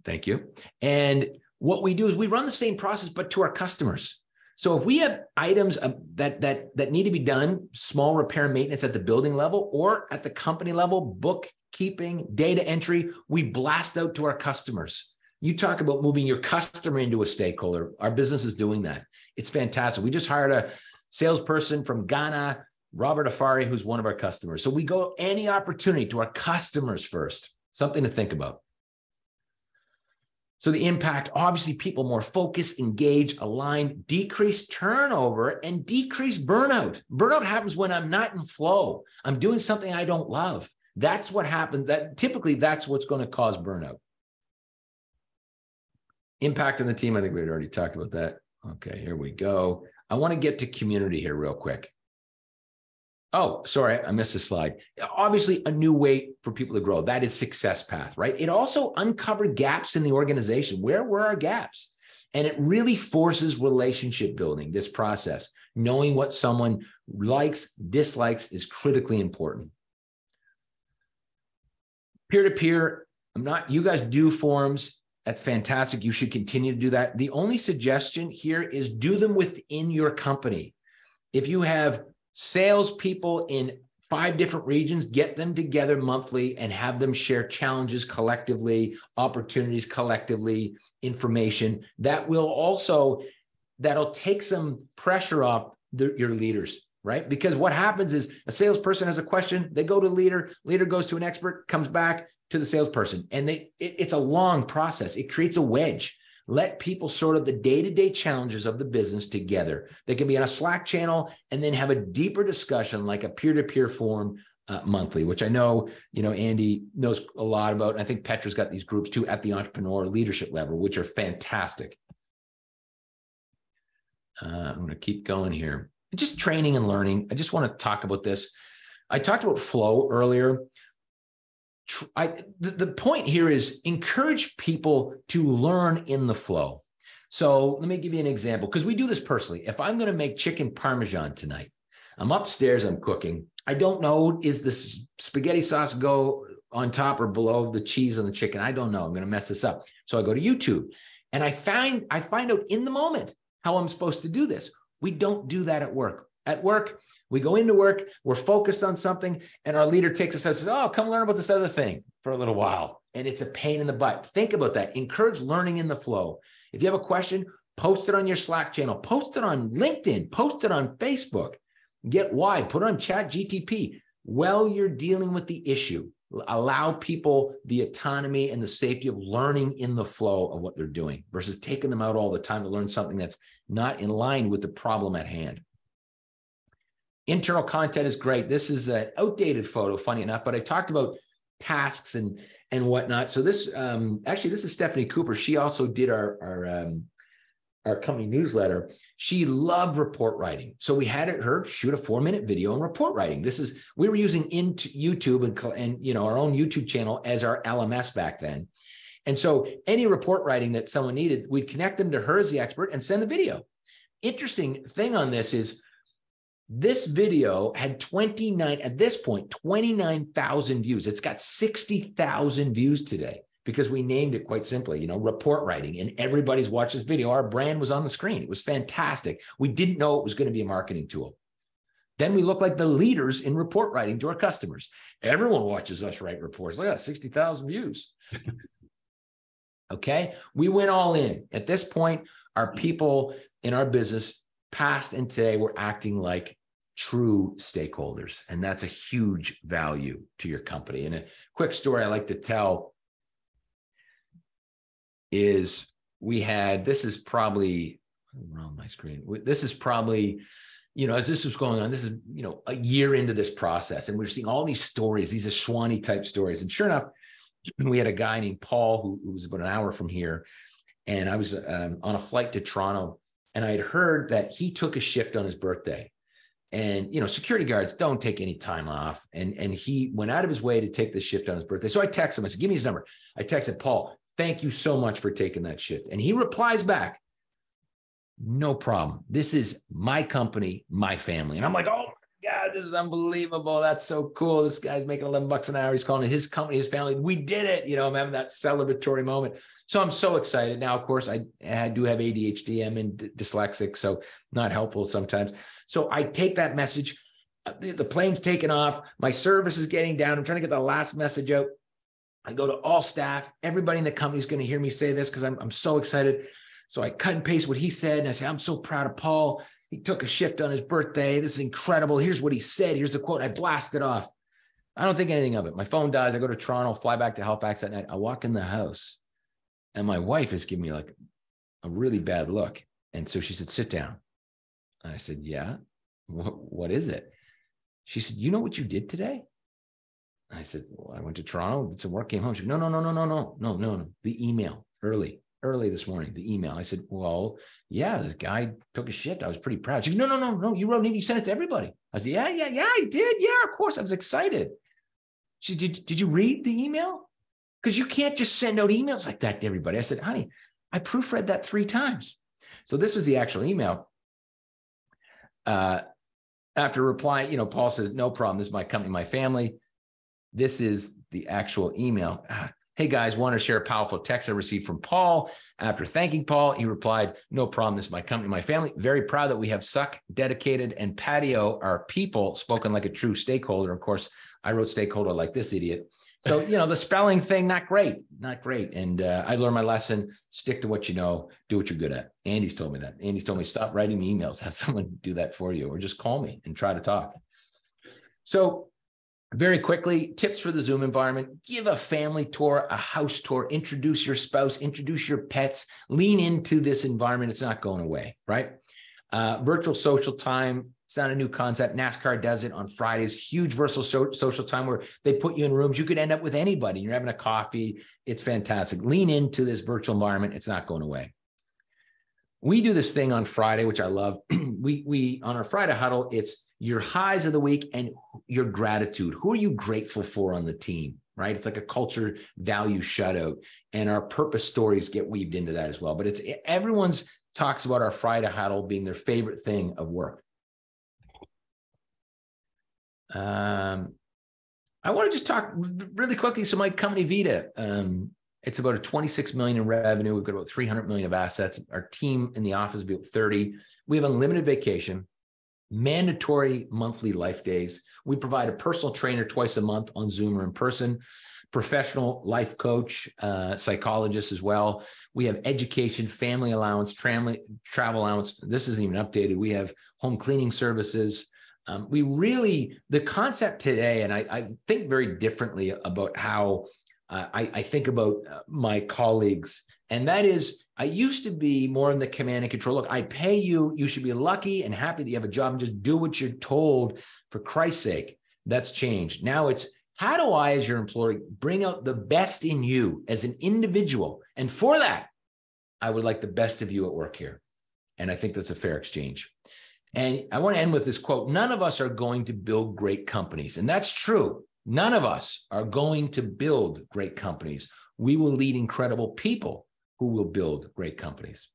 Thank you. And what we do is we run the same process, but to our customers. So if we have items that need to be done, small repair and maintenance at the building level or at the company level, bookkeeping, data entry, we blast out to our customers. You talk about moving your customer into a stakeholder. Our business is doing that. It's fantastic. We just hired a salesperson from Ghana, Robert Afari, who's one of our customers. So we go any opportunity to our customers first. Something to think about. So the impact, obviously, people more focused, engaged, aligned, decrease turnover, and decrease burnout. Burnout happens when I'm not in flow. I'm doing something I don't love. That's what happens. Typically, that's what's going to cause burnout. Impact on the team. I think we had already talked about that. Okay, here we go. I want to get to community here real quick. Oh, sorry, I missed a slide. Obviously, a new way for people to grow. That is success path, right? It also uncovered gaps in the organization. Where were our gaps? And it really forces relationship building, this process. Knowing what someone likes, dislikes is critically important. Peer-to-peer, you guys do forums. That's fantastic. You should continue to do that. The only suggestion here is do them within your company. If you have salespeople in 5 different regions, get them together monthly and have them share challenges collectively, opportunities collectively, information. That'll take some pressure off your leaders, right? Because what happens is a salesperson has a question, they go to leader goes to an expert, comes back to the salesperson, and it's a long process. It creates a wedge. Let people sort of the day-to-day challenges of the business together. They can be on a Slack channel and then have a deeper discussion like a peer-to-peer forum monthly, which I know, Andy knows a lot about. And I think Petra's got these groups too at the entrepreneur leadership level, which are fantastic. I'm going to keep going here. Just training and learning. I just want to talk about this. I talked about flow earlier. The point here is encourage people to learn in the flow. So let me give you an example, because we do this personally. If I'm going to make chicken Parmesan tonight, I'm upstairs, I'm cooking. I don't know, is the spaghetti sauce go on top or below the cheese on the chicken? I don't know. I'm going to mess this up. So I go to YouTube and I find out in the moment how I'm supposed to do this. We don't do that at work. At work, we go into work, we're focused on something, and our leader takes us out and says, oh, come learn about this other thing for a little while. And it's a pain in the butt. Think about that. Encourage learning in the flow. If you have a question, post it on your Slack channel, post it on LinkedIn, post it on Facebook. Get why, put it on ChatGTP. While you're dealing with the issue, allow people the autonomy and the safety of learning in the flow of what they're doing versus taking them out all the time to learn something that's not in line with the problem at hand. Internal content is great. This is an outdated photo, funny enough, but I talked about tasks and whatnot. So this, actually, this is Stephanie Cooper. She also did our company newsletter. She loved report writing. So we had her shoot a 4-minute video on report writing. We were using into YouTube and our own YouTube channel as our LMS back then. And so any report writing that someone needed, we'd connect them to her as the expert and send the video. Interesting thing on this is this video had 29,000 views. It's got 60,000 views today because we named it quite simply, report writing, and everybody's watched this video. Our brand was on the screen. It was fantastic. We didn't know it was going to be a marketing tool. Then we look like the leaders in report writing to our customers. Everyone watches us write reports. Look at that, 60,000 views. Okay. We went all in. At this point, our people in our business, past and today, were acting like true stakeholders. And that's a huge value to your company. And a quick story I like to tell is this is probably around my screen. This is probably, as this was going on, this is, a year into this process. And we're seeing all these stories, these Ashwani type stories. And sure enough, we had a guy named Paul who was about an hour from here. And I was on a flight to Toronto, and I had heard that he took a shift on his birthday. And, security guards don't take any time off. And he went out of his way to take this shift on his birthday. So I texted him. I said, give me his number. I texted Paul, thank you so much for taking that shift. And he replies back, no problem. This is my company, my family. And I'm like, oh my God, this is unbelievable. That's so cool. This guy's making $11 an hour. He's calling it his company, his family. We did it. I'm having that celebratory moment. So I'm so excited. Now, of course, I do have ADHD. I'm dyslexic, so not helpful sometimes. So I take that message. The plane's taking off. My service is getting down. I'm trying to get the last message out. I go to all staff. Everybody in the company is going to hear me say this because I'm so excited. So I cut and paste what he said. And I say, I'm so proud of Paul. He took a shift on his birthday. This is incredible. Here's what he said. Here's the quote. I blast it off. I don't think anything of it. My phone dies. I go to Toronto, fly back to Halifax that night. I walk in the house, and my wife is giving me like a really bad look. And so she said, sit down. And I said, yeah, what is it? She said, you know what you did today? And I said, well, I went to Toronto, did some work, came home. She said, no. The email early this morning, the email. I said, well, yeah, the guy took a shit. I was pretty proud. She said, no. You wrote it, you sent it to everybody. I said, yeah, I did. Yeah, of course. I was excited. She said, did you read the email? Because you can't just send out emails like that to everybody. I said, honey, I proofread that 3 times. So this was the actual email. After replying, Paul says, no problem. This is my company, my family. This is the actual email. Hey guys, want to share a powerful text I received from Paul. After thanking Paul, he replied, no problem. This is my company, my family. Very proud that we have Suck, Dedicated, and Patio, our people, spoken like a true stakeholder. Of course, I wrote stakeholder like this idiot. So, the spelling thing, not great. And I learned my lesson, stick to what you know, do what you're good at. Andy's told me that. Andy's told me, stop writing me emails, have someone do that for you, or just call me and try to talk. So Very quickly, tips for the Zoom environment: give a family tour, a house tour, introduce your spouse, introduce your pets, lean into this environment. It's not going away, right? Virtual social time, it's not a new concept. NASCAR does it on Fridays, huge virtual social time where they put you in rooms. You could end up with anybody. You're having a coffee. It's fantastic. Lean into this virtual environment. It's not going away. We do this thing on Friday, which I love. We on our Friday huddle, it's your highs of the week and your gratitude. Who are you grateful for on the team, right? It's like a culture value shutout, and our purpose stories get weaved into that as well. But it's everyone's talks about our Friday huddle being their favorite thing of work. I want to just talk really quickly. So my company Vita, it's about a 26 million in revenue. We've got about 300 million of assets. Our team in the office is about 30. We have unlimited vacation, mandatory monthly life days. We provide a personal trainer twice a month on Zoom or in person, professional life coach, psychologist as well. We have education, family allowance, travel allowance. This isn't even updated. We have home cleaning services. The concept today, and I think very differently about how I think about my colleagues, and that is, I used to be more in the command and control. Look, I pay you. You should be lucky and happy that you have a job and just do what you're told, for Christ's sake. That's changed. Now it's, how do I, as your employer, bring out the best in you as an individual? And for that, I would like the best of you at work here. And I think that's a fair exchange. And I want to end with this quote: none of us are going to build great companies. And that's true. None of us are going to build great companies. We will lead incredible people who will build great companies.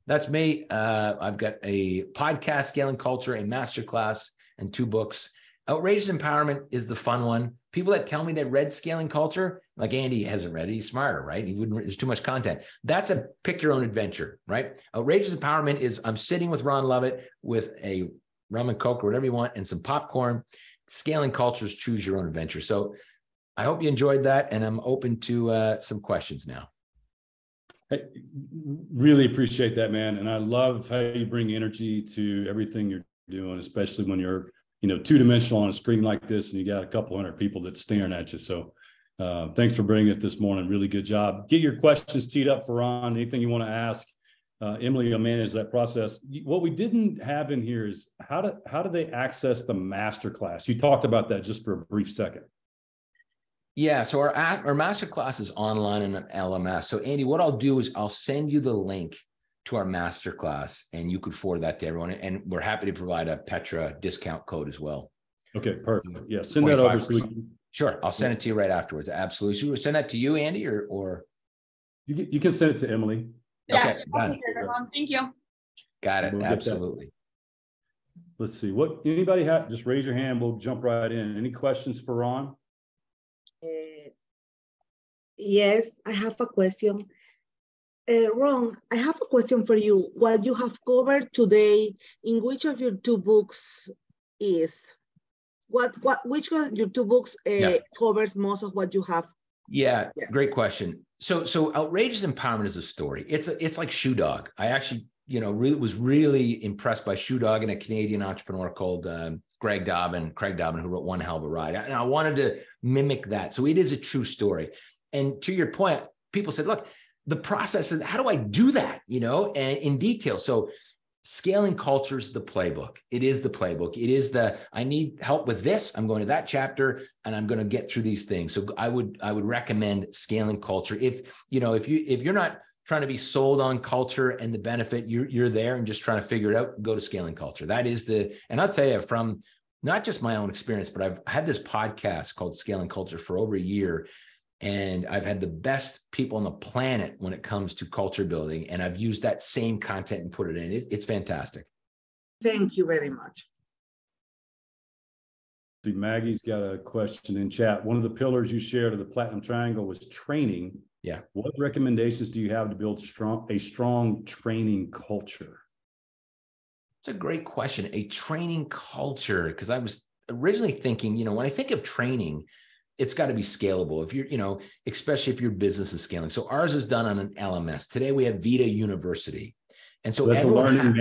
That's me. I've got a podcast, Scaling Culture, a masterclass, and 2 books. Outrageous Empowerment is the fun one. People that tell me they read Scaling Culture, like Andy hasn't read it. He's smarter, right? There's too much content. That's a pick your own adventure, right? Outrageous Empowerment is, I'm sitting with Ron Lovett with a rum and Coke or whatever you want and some popcorn. Scaling Culture is choose your own adventure. So I hope you enjoyed that, and I'm open to some questions now. I really appreciate that, man. And I love how you bring energy to everything you're doing, especially when you're, two-dimensional on a screen like this and you got a couple hundred people that's staring at you. So thanks for bringing it this morning. Really good job. Get your questions teed up for Ron. Anything you want to ask. Emily will manage that process. What we didn't have in here is how do they access the masterclass? You talked about that just for a brief second. Yeah, so our masterclass is online in an LMS. So Andy, what I'll do is I'll send you the link to our masterclass, and you could forward that to everyone. And we're happy to provide a Petra discount code as well. Okay, perfect. Yeah, send that over. So Sure, I'll send it to you right afterwards. Absolutely. Should we send that to you, Andy, or? You can send it to Emily. Yeah, okay, done. Thank you. Got it. We'll absolutely. Let's see. What anybody have? Just raise your hand. We'll jump right in. Any questions for Ron? Yes, I have a question. Ron, I have a question for you. What you have covered today, in which of your 2 books is? Which of your 2 books covers most of what you have? Yeah, great question. So Outrageous Empowerment is a story. It's like Shoe Dog. I actually, was really impressed by Shoe Dog and a Canadian entrepreneur called Craig Dobbin, who wrote One Hell of a Ride. And I wanted to mimic that. So it is a true story. And to your point, people said, look, the process is, how do I do that? And in detail. So Scaling Culture is the playbook. It is the playbook. It is I need help with this. I'm going to that chapter and I'm going to get through these things. So I would recommend Scaling Culture. If you're not trying to be sold on culture and the benefit, you're there and just trying to figure it out, go to Scaling Culture. That is and I'll tell you, from not just my own experience, but I've had this podcast called Scaling Culture for over a year. And I've had the best people on the planet when it comes to culture building. And I've used that same content and put it in. It's fantastic. Thank you very much. See, Maggie's got a question in chat. One of the pillars you shared of the Platinum Triangle was training. Yeah. What recommendations do you have to build a strong training culture? It's a great question. A training culture, because I was originally thinking, when I think of training, it's got to be scalable. If you're, especially if your business is scaling. So ours is done on an LMS. Today we have Vita University. And so that's a learning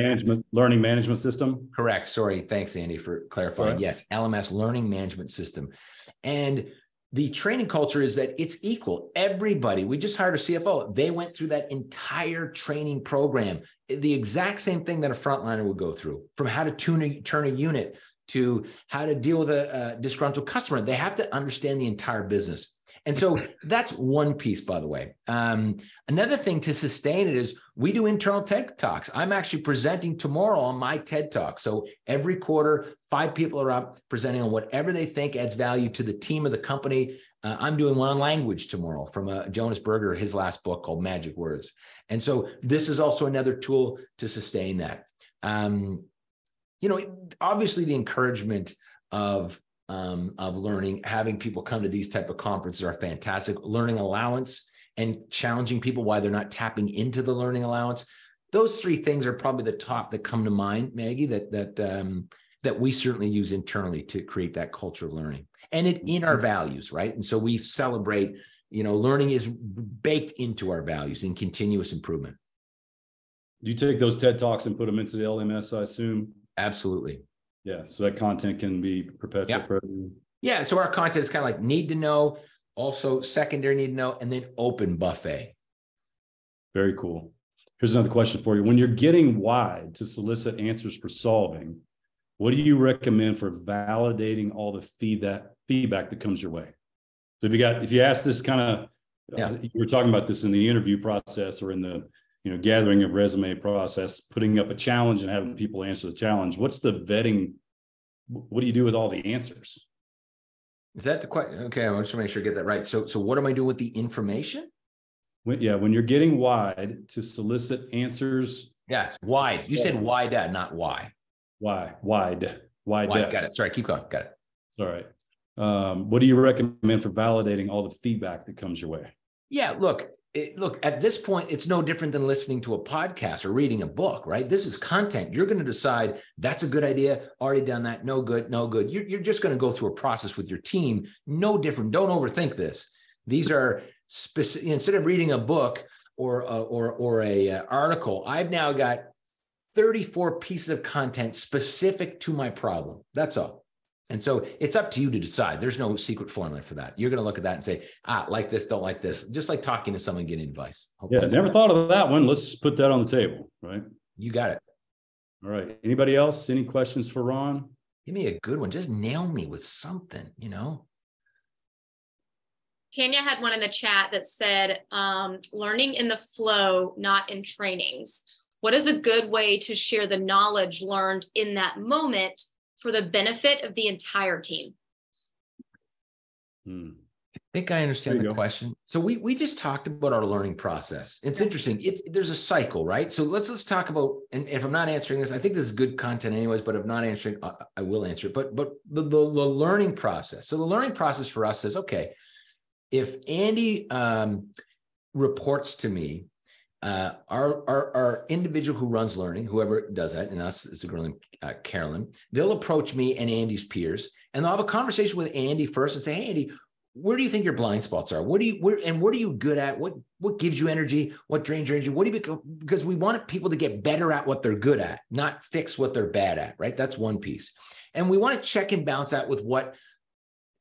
management system. Correct. Sorry. Thanks, Andy, for clarifying. Right. Yes, LMS, learning management system. And the training culture is that it's equal. Everybody, we just hired a CFO. They went through that entire training program, the exact same thing that a frontliner would go through, from how to turn a unit to how to deal with a disgruntled customer. They have to understand the entire business. And so that's one piece, by the way. Another thing to sustain it is we do internal TED Talks. I'm actually presenting tomorrow on my TED Talk. So every quarter, 5 people are up presenting on whatever they think adds value to the team or the company. I'm doing one on language tomorrow from Jonas Berger, his last book called Magic Words. And so this is also another tool to sustain that. Obviously the encouragement of learning, having people come to these type of conferences are fantastic. Learning allowance and challenging people why they're not tapping into the learning allowance. Those 3 things are probably the top that come to mind, Maggie, that we certainly use internally to create that culture of learning and in our values, right? And so we celebrate, learning is baked into our values in continuous improvement. Do you take those TED Talks and put them into the LMS, I assume? Absolutely. Yeah, so that content can be perpetual. Yeah, so our content is kind of like need to know, also secondary need to know, and then open buffet. Very cool. Here's another question for you. When you're getting wide to solicit answers for solving, what do you recommend for validating all the feedback that comes your way? So if you ask this kind of, you were talking about this in the interview process or in the gathering a resume process, putting up a challenge and having people answer the challenge. What's the vetting? What do you do with all the answers? Is that the question? Okay, I want to make sure I get that right. So what am I doing with the information? When you're getting wide to solicit answers. Yes, wide. You said wide, not why. Why? Wide. Got it. Sorry, keep going. Got it. It's all right. What do you recommend for validating all the feedback that comes your way? Yeah, look, at this point, it's no different than listening to a podcast or reading a book, right? This is content. You're going to decide that's a good idea. Already done that. No good. You're just going to go through a process with your team. No different. Don't overthink this. These are specific. Instead of reading a book or a article, I've now got 34 pieces of content specific to my problem. That's all. And so it's up to you to decide. There's no secret formula for that. You're going to look at that and say, like this, don't like this. Just like talking to someone, getting advice. Never thought of that one. Let's put that on the table, right? You got it. All right. Anybody else? Any questions for Ron? Give me a good one. Just nail me with something, Tanya had one in the chat that said, learning in the flow, not in trainings. What is a good way to share the knowledge learned in that moment for the benefit of the entire team? I think I understand the question. So we just talked about our learning process. It's interesting. There's a cycle, right? So let's talk about, and if I'm not answering this, I think this is good content anyways, but if I'm not answering, I will answer it. But the learning process. So the learning process for us is, okay, if Andy reports to me, our individual who runs learning, whoever does that, and us, it's a girl named Carolyn, they'll approach me and Andy's peers, and they'll have a conversation with Andy first and say, hey, Andy, where do you think your blind spots are? What are you good at? What gives you energy? What drains your energy? Because we want people to get better at what they're good at, not fix what they're bad at, right? That's one piece. And we want to check and bounce that with what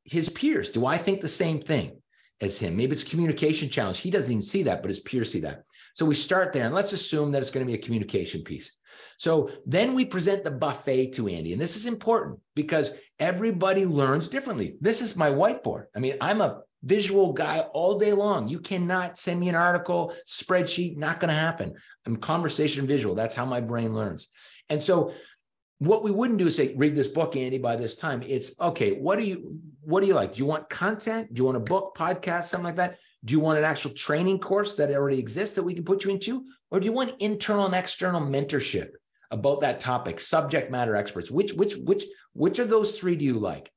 his peers, do I think the same thing as him? Maybe it's a communication challenge. He doesn't even see that, but his peers see that. So we start there, and let's assume that it's going to be a communication piece. So then we present the buffet to Andy. And this is important because everybody learns differently. This is my whiteboard. I mean, I'm a visual guy all day long. You cannot send me an article, spreadsheet, not going to happen. I'm conversation visual. That's how my brain learns. And so what we wouldn't do is say, read this book, Andy, by this time. It's, okay, what do you like? Do you want content? Do you want a book, podcast, something like that? Do you want an actual training course that already exists that we can put you into? Or do you want internal and external mentorship about that topic, subject matter experts? Which of those 3 do you like?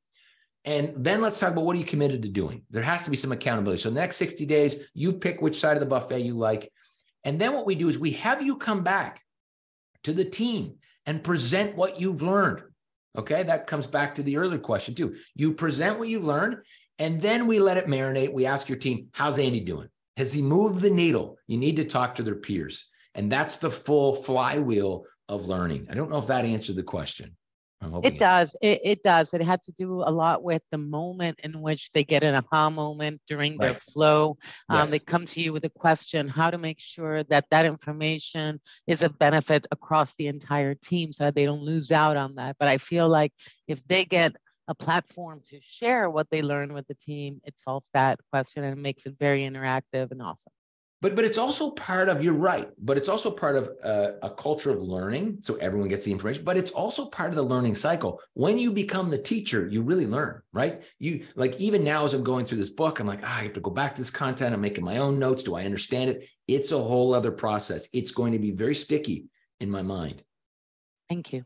And then let's talk about what are you committed to doing? There has to be some accountability. So the next 60 days, you pick which side of the buffet you like. And then what we do is we have you come back to the team and present what you've learned. Okay, that comes back to the earlier question too. You present what you've learned, and then we let it marinate. We ask your team, how's Andy doing? Has he moved the needle? You need to talk to their peers. And that's the full flywheel of learning. I don't know if that answered the question. I'm hoping It does. It does. It had to do a lot with the moment in which they get an aha moment during their Right. flow. Yes. They come to you with a question, how to make sure that that information is a benefit across the entire team so that they don't lose out on that. But I feel like if they get a platform to share what they learn with the team, it solves that question and makes it very interactive and awesome. But it's also part of, you're right, but it's also part of a culture of learning. So everyone gets the information, but it's also part of the learning cycle. When you become the teacher, you really learn, right? You like, even now as I'm going through this book, I'm like, I have to go back to this content. I'm making my own notes. Do I understand it? It's a whole other process. It's going to be very sticky in my mind. Thank you.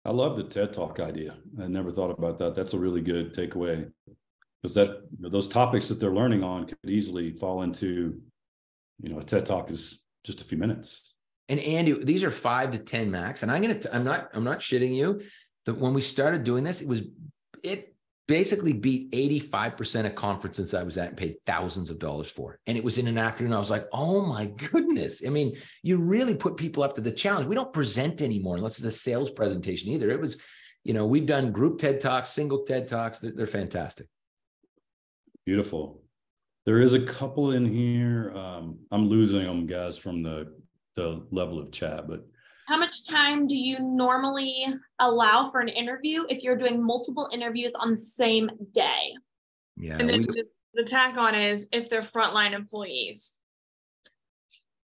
I love the TED Talk idea. I never thought about that. That's a really good takeaway. Because that, those topics that they're learning on could easily fall into, a TED Talk is just a few minutes. And Andy, these are 5 to 10 max. And I'm not shitting you. That when we started doing this, it basically beat 85% of conferences I was at and paid thousands of dollars for. And it was in an afternoon. I was like, oh my goodness. I mean, you really put people up to the challenge. We don't present anymore unless it's a sales presentation either. It was, we've done group TED Talks, single TED Talks. They're fantastic. Beautiful. There is a couple in here. I'm losing them, guys, from the level of chat, but how much time do you normally allow for an interview if you're doing multiple interviews on the same day? Yeah. And then the tack on is if they're frontline employees.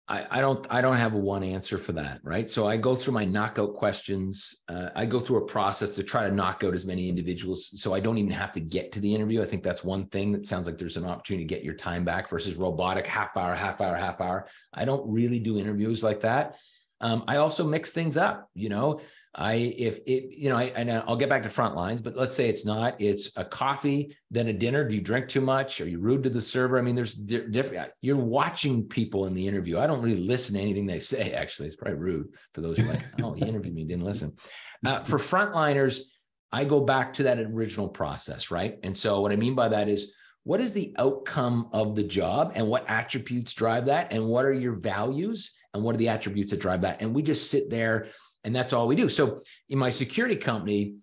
I don't have a one answer for that, right? So I go through my knockout questions. I go through a process to try to knock out as many individuals so I don't even have to get to the interview. I think that's one thing that sounds like there's an opportunity to get your time back versus robotic half hour. I don't really do interviews like that. I also mix things up, I'll get back to front lines, but let's say it's a coffee, then a dinner. Do you drink too much? Are you rude to the server? I mean, there's different, you're watching people in the interview. I don't really listen to anything they say. Actually, it's probably rude for those who are like, oh, he interviewed me, didn't listen. For frontliners, I go back to that original process, right? And so what I mean by that is, what is the outcome of the job and what attributes drive that? And what are your values? And what are the attributes that drive that? And we just sit there and that's all we do. So in my security company,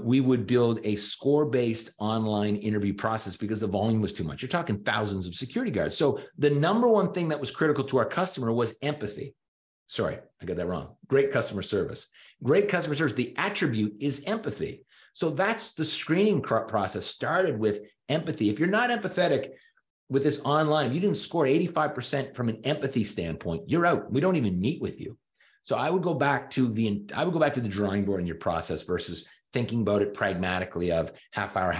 we would build a score-based online interview process because the volume was too much. You're talking thousands of security guards. So the number one thing that was critical to our customer was empathy. Sorry, I got that wrong. Great customer service. Great customer service. The attribute is empathy. So that's the screening process started with empathy. If you're not empathetic with this online, if you didn't score 85% from an empathy standpoint, you're out. We don't even meet with you. So I would go back to the drawing board in your process versus thinking about it pragmatically of half hour.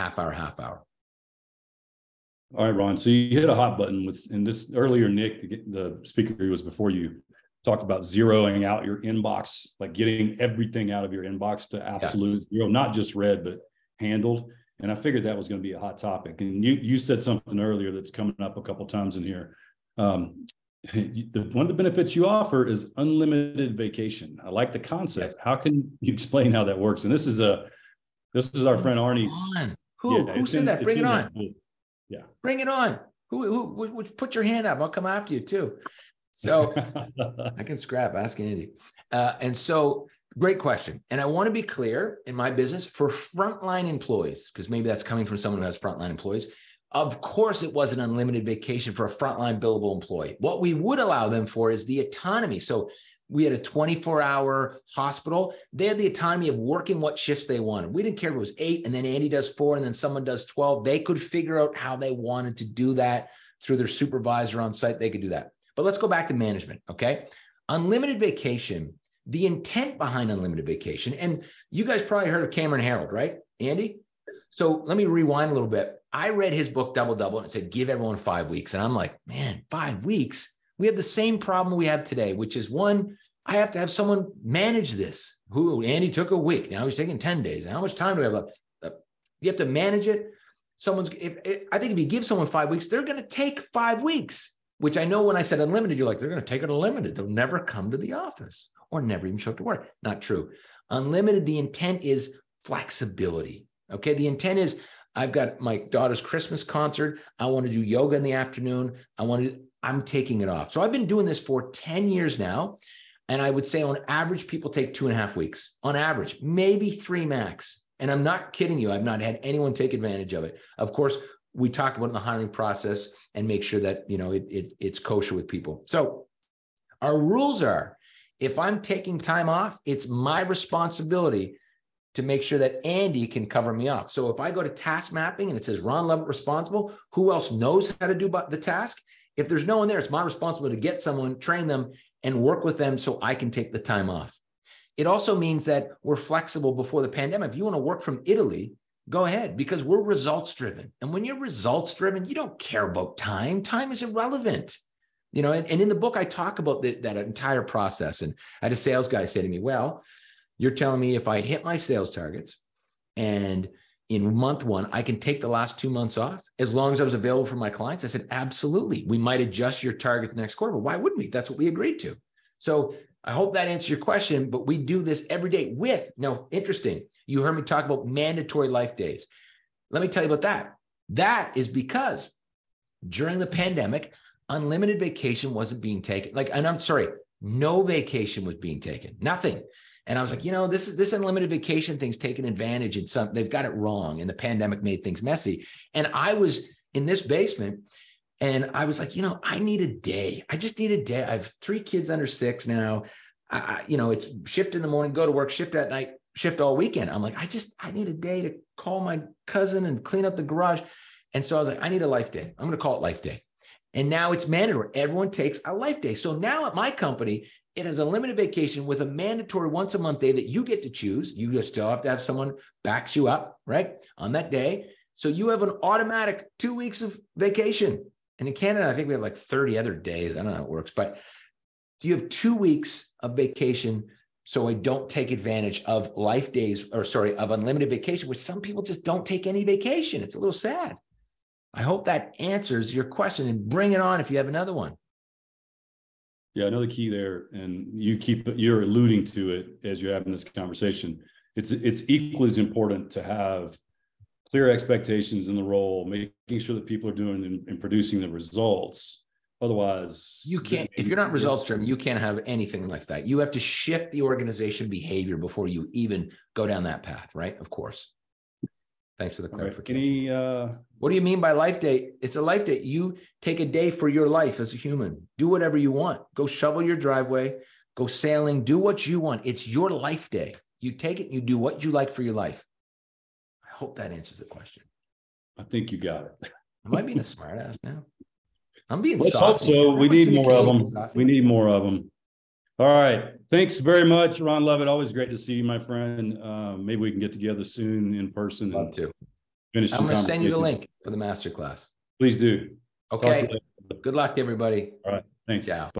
All right, Ron. So you hit a hot button in this earlier, Nick, the speaker who was before you, talked about zeroing out your inbox, like getting everything out of your inbox to absolute zero, not just read, but handled. And I figured that was going to be a hot topic. And you said something earlier that's coming up a couple of times in here. One of the benefits you offer is unlimited vacation. I like the concept. Yes. How can you explain how that works? And this is our friend Arnie's. Who said that? Bring it on. Yeah. Bring it on. Who put your hand up? I'll come after you too. So I can scrap, ask Andy. And so great question. And I want to be clear in my business for frontline employees, because maybe that's coming from someone who has frontline employees. Of course, it was an unlimited vacation for a frontline billable employee. What we would allow them for is the autonomy. So we had a 24-hour hospital. They had the autonomy of working what shifts they wanted. We didn't care if it was 8 and then Andy does 4 and then someone does 12. They could figure out how they wanted to do that through their supervisor on site. They could do that. But let's go back to management, okay? Unlimited vacation, the intent behind unlimited vacation, and you guys probably heard of Cameron Herold, right, Andy? So let me rewind a little bit. I read his book, Double Double, and it said, give everyone 5 weeks. And I'm like, man, 5 weeks? We have the same problem we have today, which is one, I have to have someone manage this. Andy took a week. Now he's taking 10 days. And how much time do we have left? You have to manage it. I think if you give someone 5 weeks, they're going to take 5 weeks, which I know when I said unlimited, you're like, they're going to take it unlimited. They'll never come to the office or never even show up to work. Not true. Unlimited, the intent is flexibility. Okay. The intent is, I've got my daughter's Christmas concert. I want to do yoga in the afternoon. I want to, I'm taking it off. So I've been doing this for 10 years now. And I would say on average, people take 2.5 weeks on average, maybe 3 max. And I'm not kidding you. I've not had anyone take advantage of it. Of course, we talk about it in the hiring process and make sure that, you know, it's kosher with people. So our rules are, if I'm taking time off, it's my responsibility to make sure that Andy can cover me off. So if I go to task mapping and it says Ron Lovett responsible, who else knows how to do the task? If there's no one there, it's my responsibility to get someone, train them, and work with them so I can take the time off. It also means that we're flexible before the pandemic. If you want to work from Italy, go ahead, because we're results driven. And when you're results driven, you don't care about time. Time is irrelevant. You know, and in the book, I talk about that entire process. And I had a sales guy say to me, well, you're telling me if I hit my sales targets and in month 1, I can take the last 2 months off as long as I was available for my clients? I said, absolutely. We might adjust your target the next quarter, but why wouldn't we? That's what we agreed to. So I hope that answers your question, but we do this every day with, now, interesting. You heard me talk about mandatory life days. Let me tell you about that. That is because during the pandemic, unlimited vacation wasn't being taken. And I'm sorry, no vacation was being taken, nothing. And I was like, you know, this unlimited vacation thing's taken advantage and they've got it wrong. And the pandemic made things messy. And I was in this basement and I was like, you know, I need a day. I just need a day. I have 3 kids under 6 now. You know, it's shift in the morning, go to work, shift at night, shift all weekend. I'm like, I need a day to call my cousin and clean up the garage. And so I was like, I need a life day. I'm going to call it life day. And now it's mandatory. Everyone takes a life day. So now at my company, it has a limited vacation with a mandatory once a month day that you get to choose. You just still have to have someone backs you up, right, on that day. So you have an automatic 2 weeks of vacation. And in Canada, I think we have like 30 other days. I don't know how it works, but you have 2 weeks of vacation. So I don't take advantage of life days, or sorry, of unlimited vacation, which some people just don't take any vacation. It's a little sad. I hope that answers your question, and bring it on if you have another one. Yeah, another key there, and you're alluding to it as you're having this conversation. It's equally as important to have clear expectations in the role, making sure that people are doing and producing the results. Otherwise, you can't, if you're not results driven, you can't have anything like that. You have to shift the organization behavior before you even go down that path, right? Of course. Thanks for the clarification. What do you mean by life day? It's a life day. You take a day for your life as a human. Do whatever you want. Go shovel your driveway, go sailing, do what you want. It's your life day. You take it, you do what you like for your life. I hope that answers the question. I think you got it. Am I being a smart ass now? I'm being Let's saucy. hope so. We need more of them. Saucy? We need more of them. All right. Thanks very much, Ron Lovett. Always great to see you, my friend. Maybe we can get together soon in person. Love to. Finish. I'm going to send you the link for the masterclass. Please do. Okay. Good luck to everybody. All right. Thanks. Ciao.